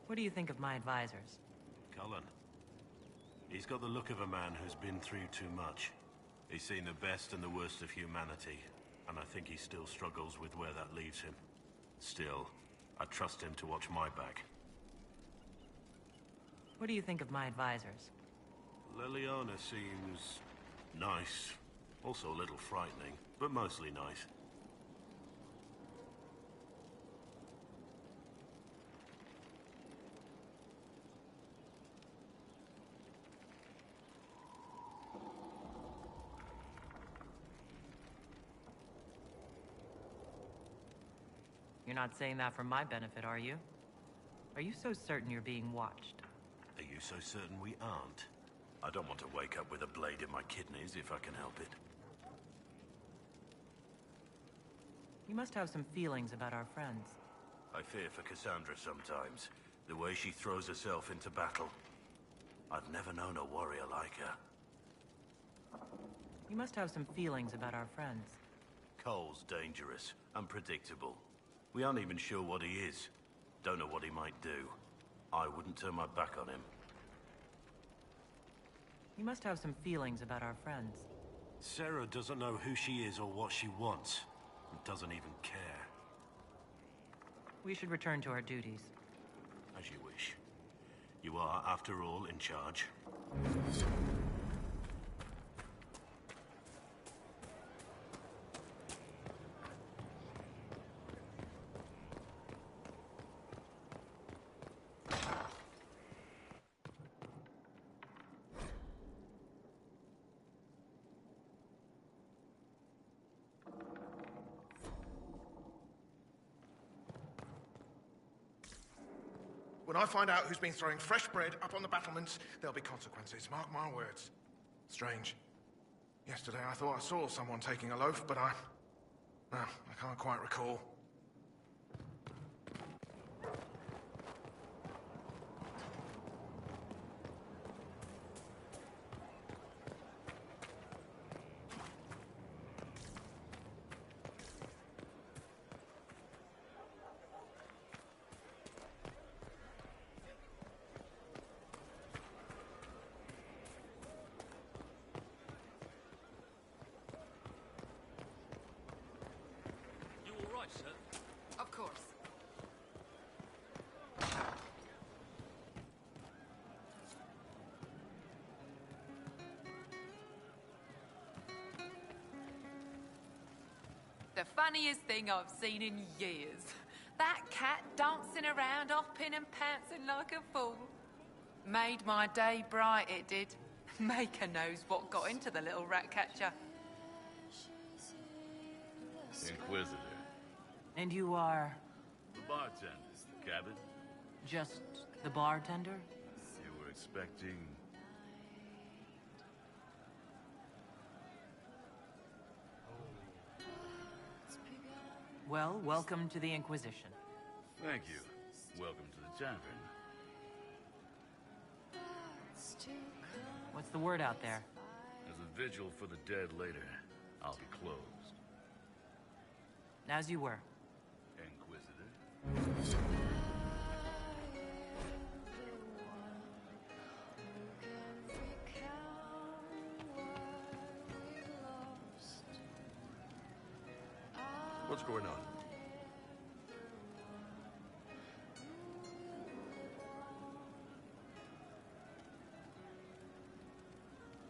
What do you think of my advisors? Cullen. He's got the look of a man who's been through too much. He's seen the best and the worst of humanity, and I think he still struggles with where that leaves him. Still, I trust him to watch my back. What do you think of my advisors? Liliana seems nice. Also a little frightening, but mostly nice. You're not saying that for my benefit, are you? Are you so certain you're being watched? Are you so certain we aren't? I don't want to wake up with a blade in my kidneys if I can help it. You must have some feelings about our friends. I fear for Cassandra sometimes. The way she throws herself into battle. I've never known a warrior like her. You must have some feelings about our friends. Cole's dangerous, unpredictable. We aren't even sure what he is. Don't know what he might do. I wouldn't turn my back on him. You must have some feelings about our friends. Sarah doesn't know who she is or what she wants. And doesn't even care. We should return to our duties. As you wish. You are, after all, in charge. When I find out who's been throwing fresh bread up on the battlements, there'll be consequences. Mark my words. Strange. Yesterday I thought I saw someone taking a loaf, but I can't quite recall. Of course. The funniest thing I've seen in years. That cat dancing around, hopping and pouncing like a fool. Made my day bright, it did. Maker knows what got into the little rat catcher. Inquisitor. And you are? The bartender, Cabot. Just the bartender? You were expecting... Well, welcome to the Inquisition. Thank you. Welcome to the tavern. What's the word out there? There's a vigil for the dead later. I'll be closed. As you were. Inquisitor? What's going on?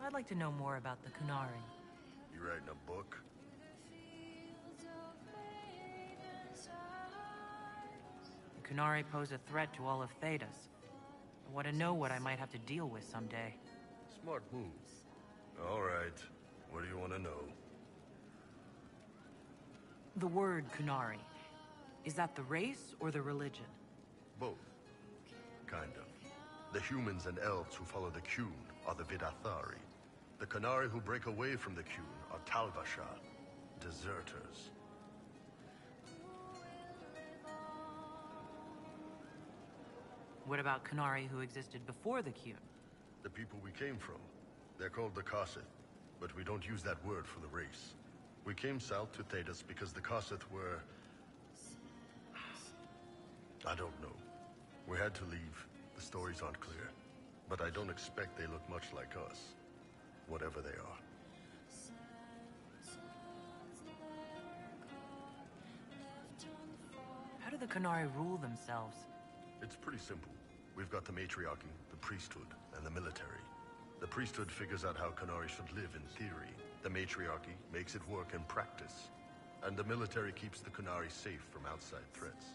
I'd like to know more about the Kunari. You writing a book? The Kunari pose a threat to all of Thedas. I want to know what I might have to deal with someday. Smart move. All right. What do you want to know? The word Kunari. Is that the race or the religion? Both. Kind of. The humans and elves who follow the Qun are the Vidathari. The Kunari who break away from the Qun are Talvasha, deserters. What about Kunari who existed before the Qun? The people we came from. They're called the Kossith, but we don't use that word for the race. We came south to Thedas because the Kossith were... I don't know. We had to leave. The stories aren't clear. But I don't expect they look much like us. Whatever they are. How do the Kunari rule themselves? It's pretty simple. We've got the matriarchy, the priesthood, and the military. The priesthood figures out how Kunari should live in theory. The matriarchy makes it work in practice. And the military keeps the Kunari safe from outside threats.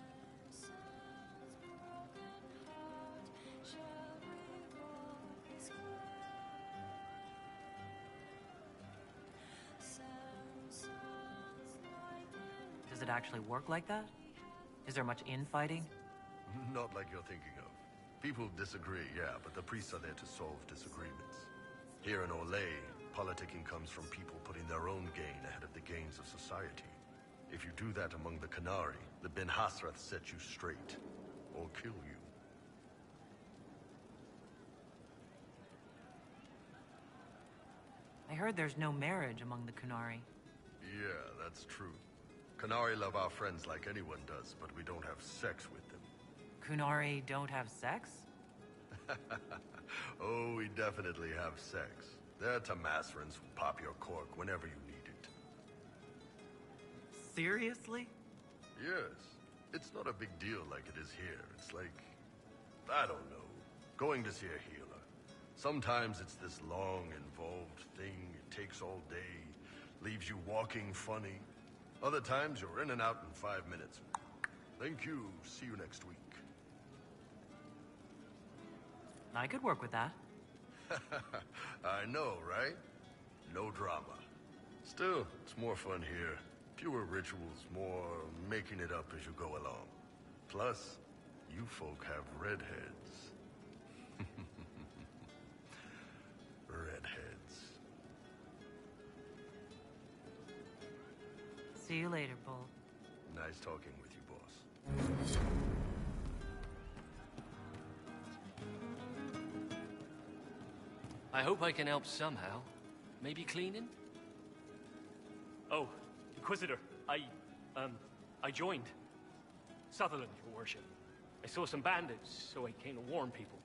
Does it actually work like that? Is there much infighting? Not like you're thinking of. People disagree, yeah, but the priests are there to solve disagreements. Here in Olay, politicking comes from people putting their own gain ahead of the gains of society. If you do that among the Kunari, the Ben Hasrath set you straight, or kill you. I heard there's no marriage among the Kunari. Yeah, that's true. Kunari love our friends like anyone does, but we don't have sex with them. Kunari don't have sex? Oh, we definitely have sex. They're Tamasrans who pop your cork whenever you need it. Seriously? Yes. It's not a big deal like it is here. It's like, I don't know, going to see a healer. Sometimes it's this long, involved thing. It takes all day, leaves you walking funny. Other times you're in and out in 5 minutes. Thank you. See you next week. I could work with that. I know, right? No drama. Still, it's more fun here. Fewer rituals, more making it up as you go along. Plus, you folk have redheads. Redheads. See you later, Bull. Nice talking with you, boss. I hope I can help somehow. Maybe cleaning? Oh, Inquisitor, I joined. Sutherland, your worship. I saw some bandits, so I came to warn people.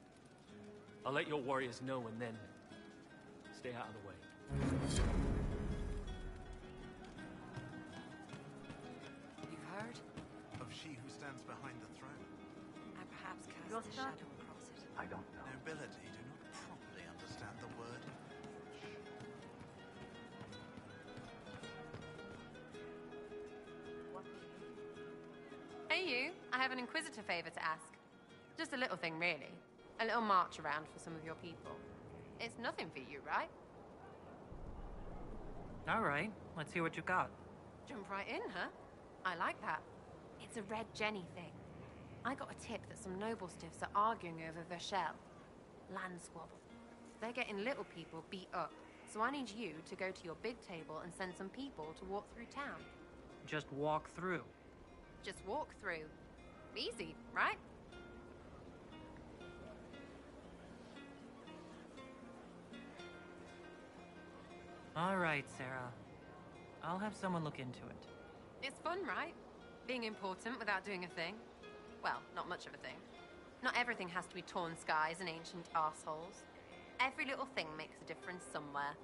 I'll let your warriors know and then stay out of the way. You've heard? Of she who stands behind the throne. And perhaps cast a shadow across it. I don't know. Nobility do not properly understand the word. Hey you, I have an Inquisitor favor to ask. Just a little thing, really. A little march around for some of your people. It's nothing for you, right? All right, let's hear what you got. Jump right in, huh? I like that. It's a Red Jenny thing. I got a tip that some noble stiffs are arguing over Vershel. Land squabble. They're getting little people beat up. So I need you to go to your big table and send some people to walk through town. Just walk through. Just walk through. Easy, right? All right, Sarah. I'll have someone look into it. It's fun, right? Being important without doing a thing. Well, not much of a thing. Not everything has to be torn skies and ancient arseholes. Every little thing makes a difference somewhere.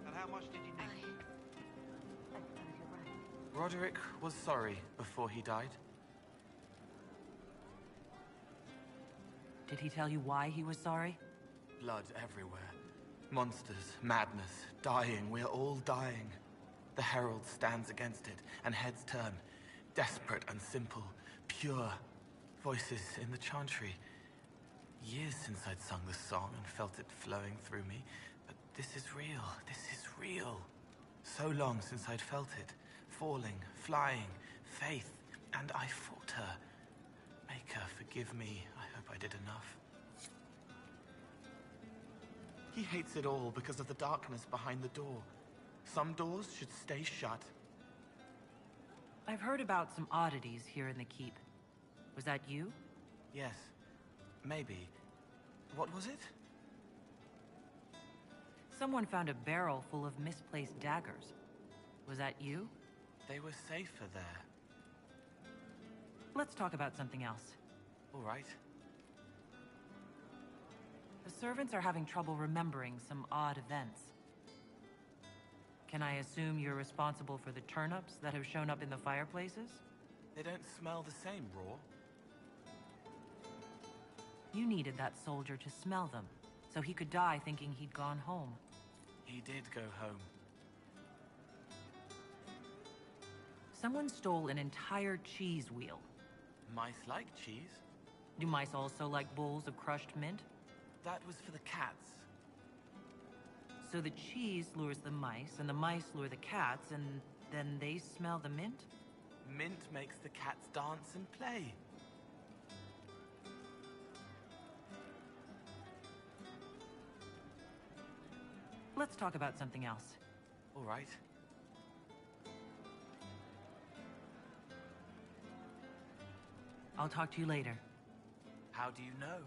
And how much did you need? Roderick was sorry before he died. Did he tell you why he was sorry? Blood everywhere. Monsters, madness, dying. We're all dying. The Herald stands against it, and heads turn. Desperate and simple, pure. Voices in the chantry. Years since I'd sung the song and felt it flowing through me. But this is real. This is real. So long since I'd felt it. Falling, flying, faith. And I fought her. Make her forgive me. I hope I did enough. He hates it all because of the darkness behind the door. Some doors should stay shut. I've heard about some oddities here in the keep. Was that you? Yes. Maybe. What was it? Someone found a barrel full of misplaced daggers. Was that you? They were safer there. Let's talk about something else. All right. The servants are having trouble remembering some odd events. Can I assume you're responsible for the turnips that have shown up in the fireplaces? They don't smell the same, raw. You needed that soldier to smell them, so he could die thinking he'd gone home. He did go home. Someone stole an entire cheese wheel. Mice like cheese. Do mice also like bowls of crushed mint? That was for the cats. So the cheese lures the mice, and the mice lure the cats, and then they smell the mint? Mint makes the cats dance and play. Let's talk about something else. All right. I'll talk to you later. How do you know?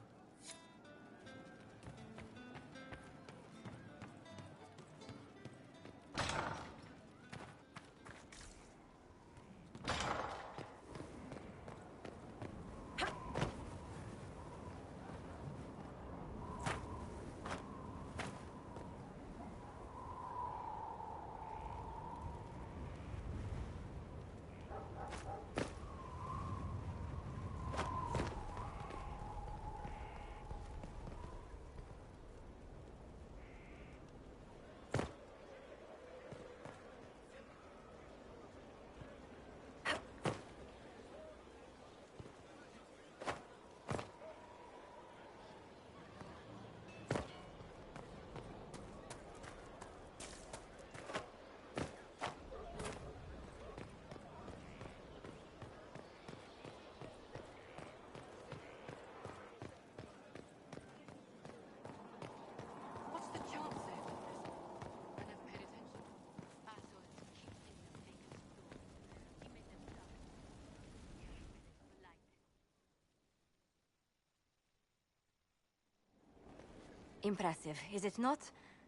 Impressive, is it not?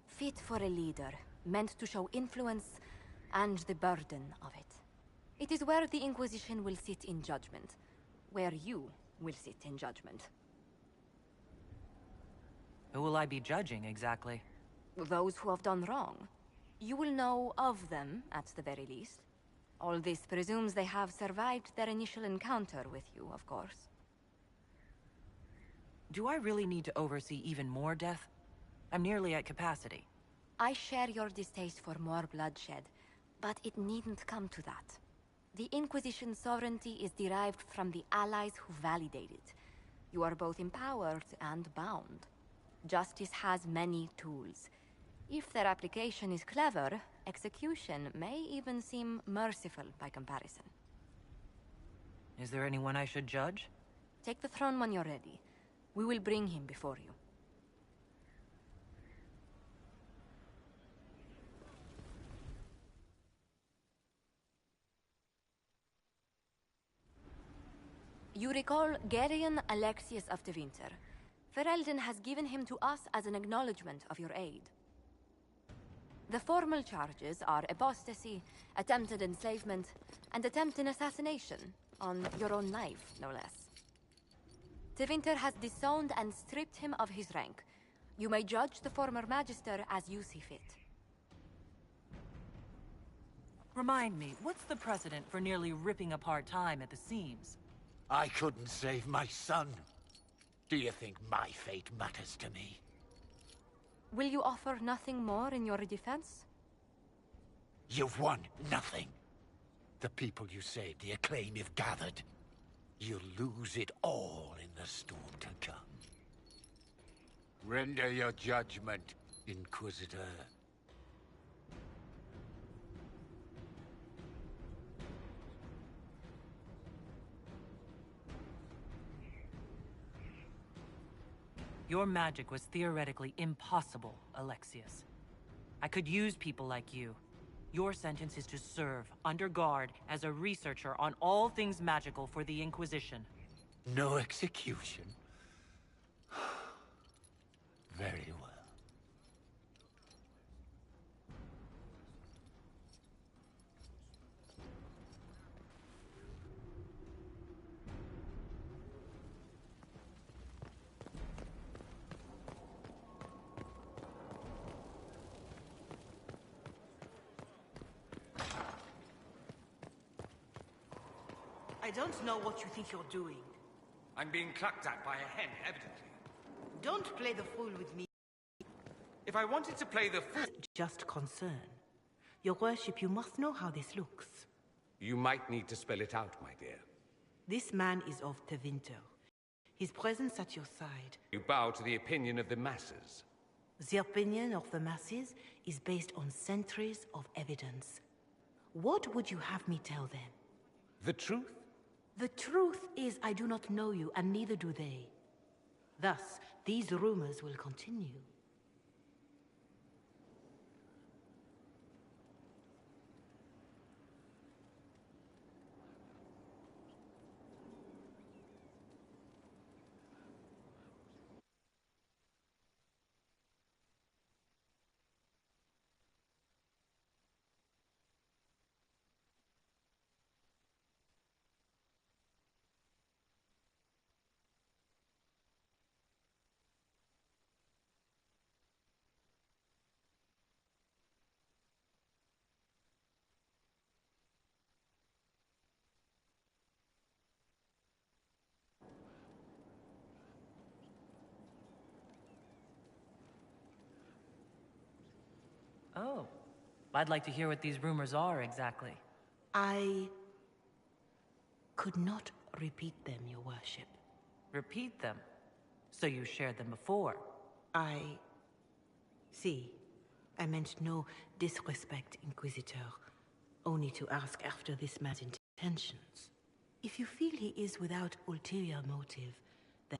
Fit for a leader, meant to show influence and the burden of it. It is where the Inquisition will sit in judgment. Where you will sit in judgment. Who will I be judging, exactly? Those who have done wrong. You will know of them, at the very least. All this presumes they have survived their initial encounter with you, of course. Do I really need to oversee even more death? I'm nearly at capacity. I share your distaste for more bloodshed, but it needn't come to that. The Inquisition's sovereignty is derived from the allies who validate it. You are both empowered and bound. Justice has many tools. If their application is clever, execution may even seem merciful by comparison. Is there anyone I should judge? Take the throne when you're ready. We will bring him before you. You recall Garion Alexius of Tevinter. Ferelden has given him to us as an acknowledgement of your aid. The formal charges are apostasy, attempted enslavement, and attempted assassination, on your own life, no less. Tevinter has disowned and stripped him of his rank. You may judge the former Magister as you see fit. Remind me, what's the precedent for nearly ripping apart time at the seams? I couldn't save my son. Do you think my fate matters to me? Will you offer nothing more in your defense? You've won nothing. The people you saved, the acclaim you've gathered. You'll lose it all in the storm to come. Render your judgment, Inquisitor. Your magic was theoretically impossible, Alexius. I could use people like you. Your sentence is to serve, under guard, as a researcher on all things magical for the Inquisition. No execution? Very well. I don't know what you think you're doing. I'm being clucked at by a hen, evidently. Don't play the fool with me. If I wanted to play the fool... Just concern. Your worship, you must know how this looks. You might need to spell it out, my dear. This man is of Tevinter. His presence at your side. You bow to the opinion of the masses. The opinion of the masses is based on centuries of evidence. What would you have me tell them? The truth? The truth is I do not know you, and neither do they. Thus, these rumors will continue. Oh. I'd like to hear what these rumors are, exactly. I could not repeat them, your worship. Repeat them? So you shared them before? See, I meant no disrespect, Inquisitor. Only to ask after this man's intentions. If you feel he is without ulterior motive, then...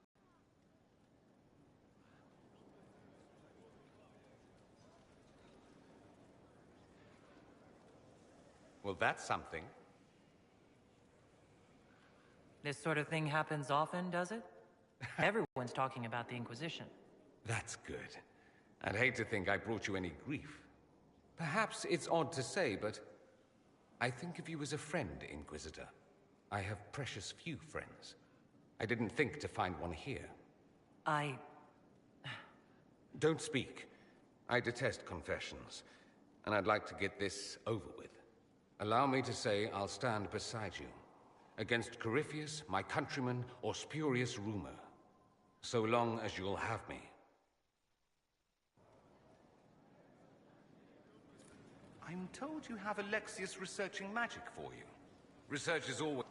Well, that's something. This sort of thing happens often, does it? Everyone's talking about the Inquisition. That's good. I'd hate to think I brought you any grief. Perhaps it's odd to say, but I think of you as a friend, Inquisitor. I have precious few friends. I didn't think to find one here. Don't speak. I detest confessions, and I'd like to get this over with. Allow me to say I'll stand beside you, against Corypheus, my countryman, or spurious rumor, so long as you'll have me. I'm told you have Alexius researching magic for you. Research is always...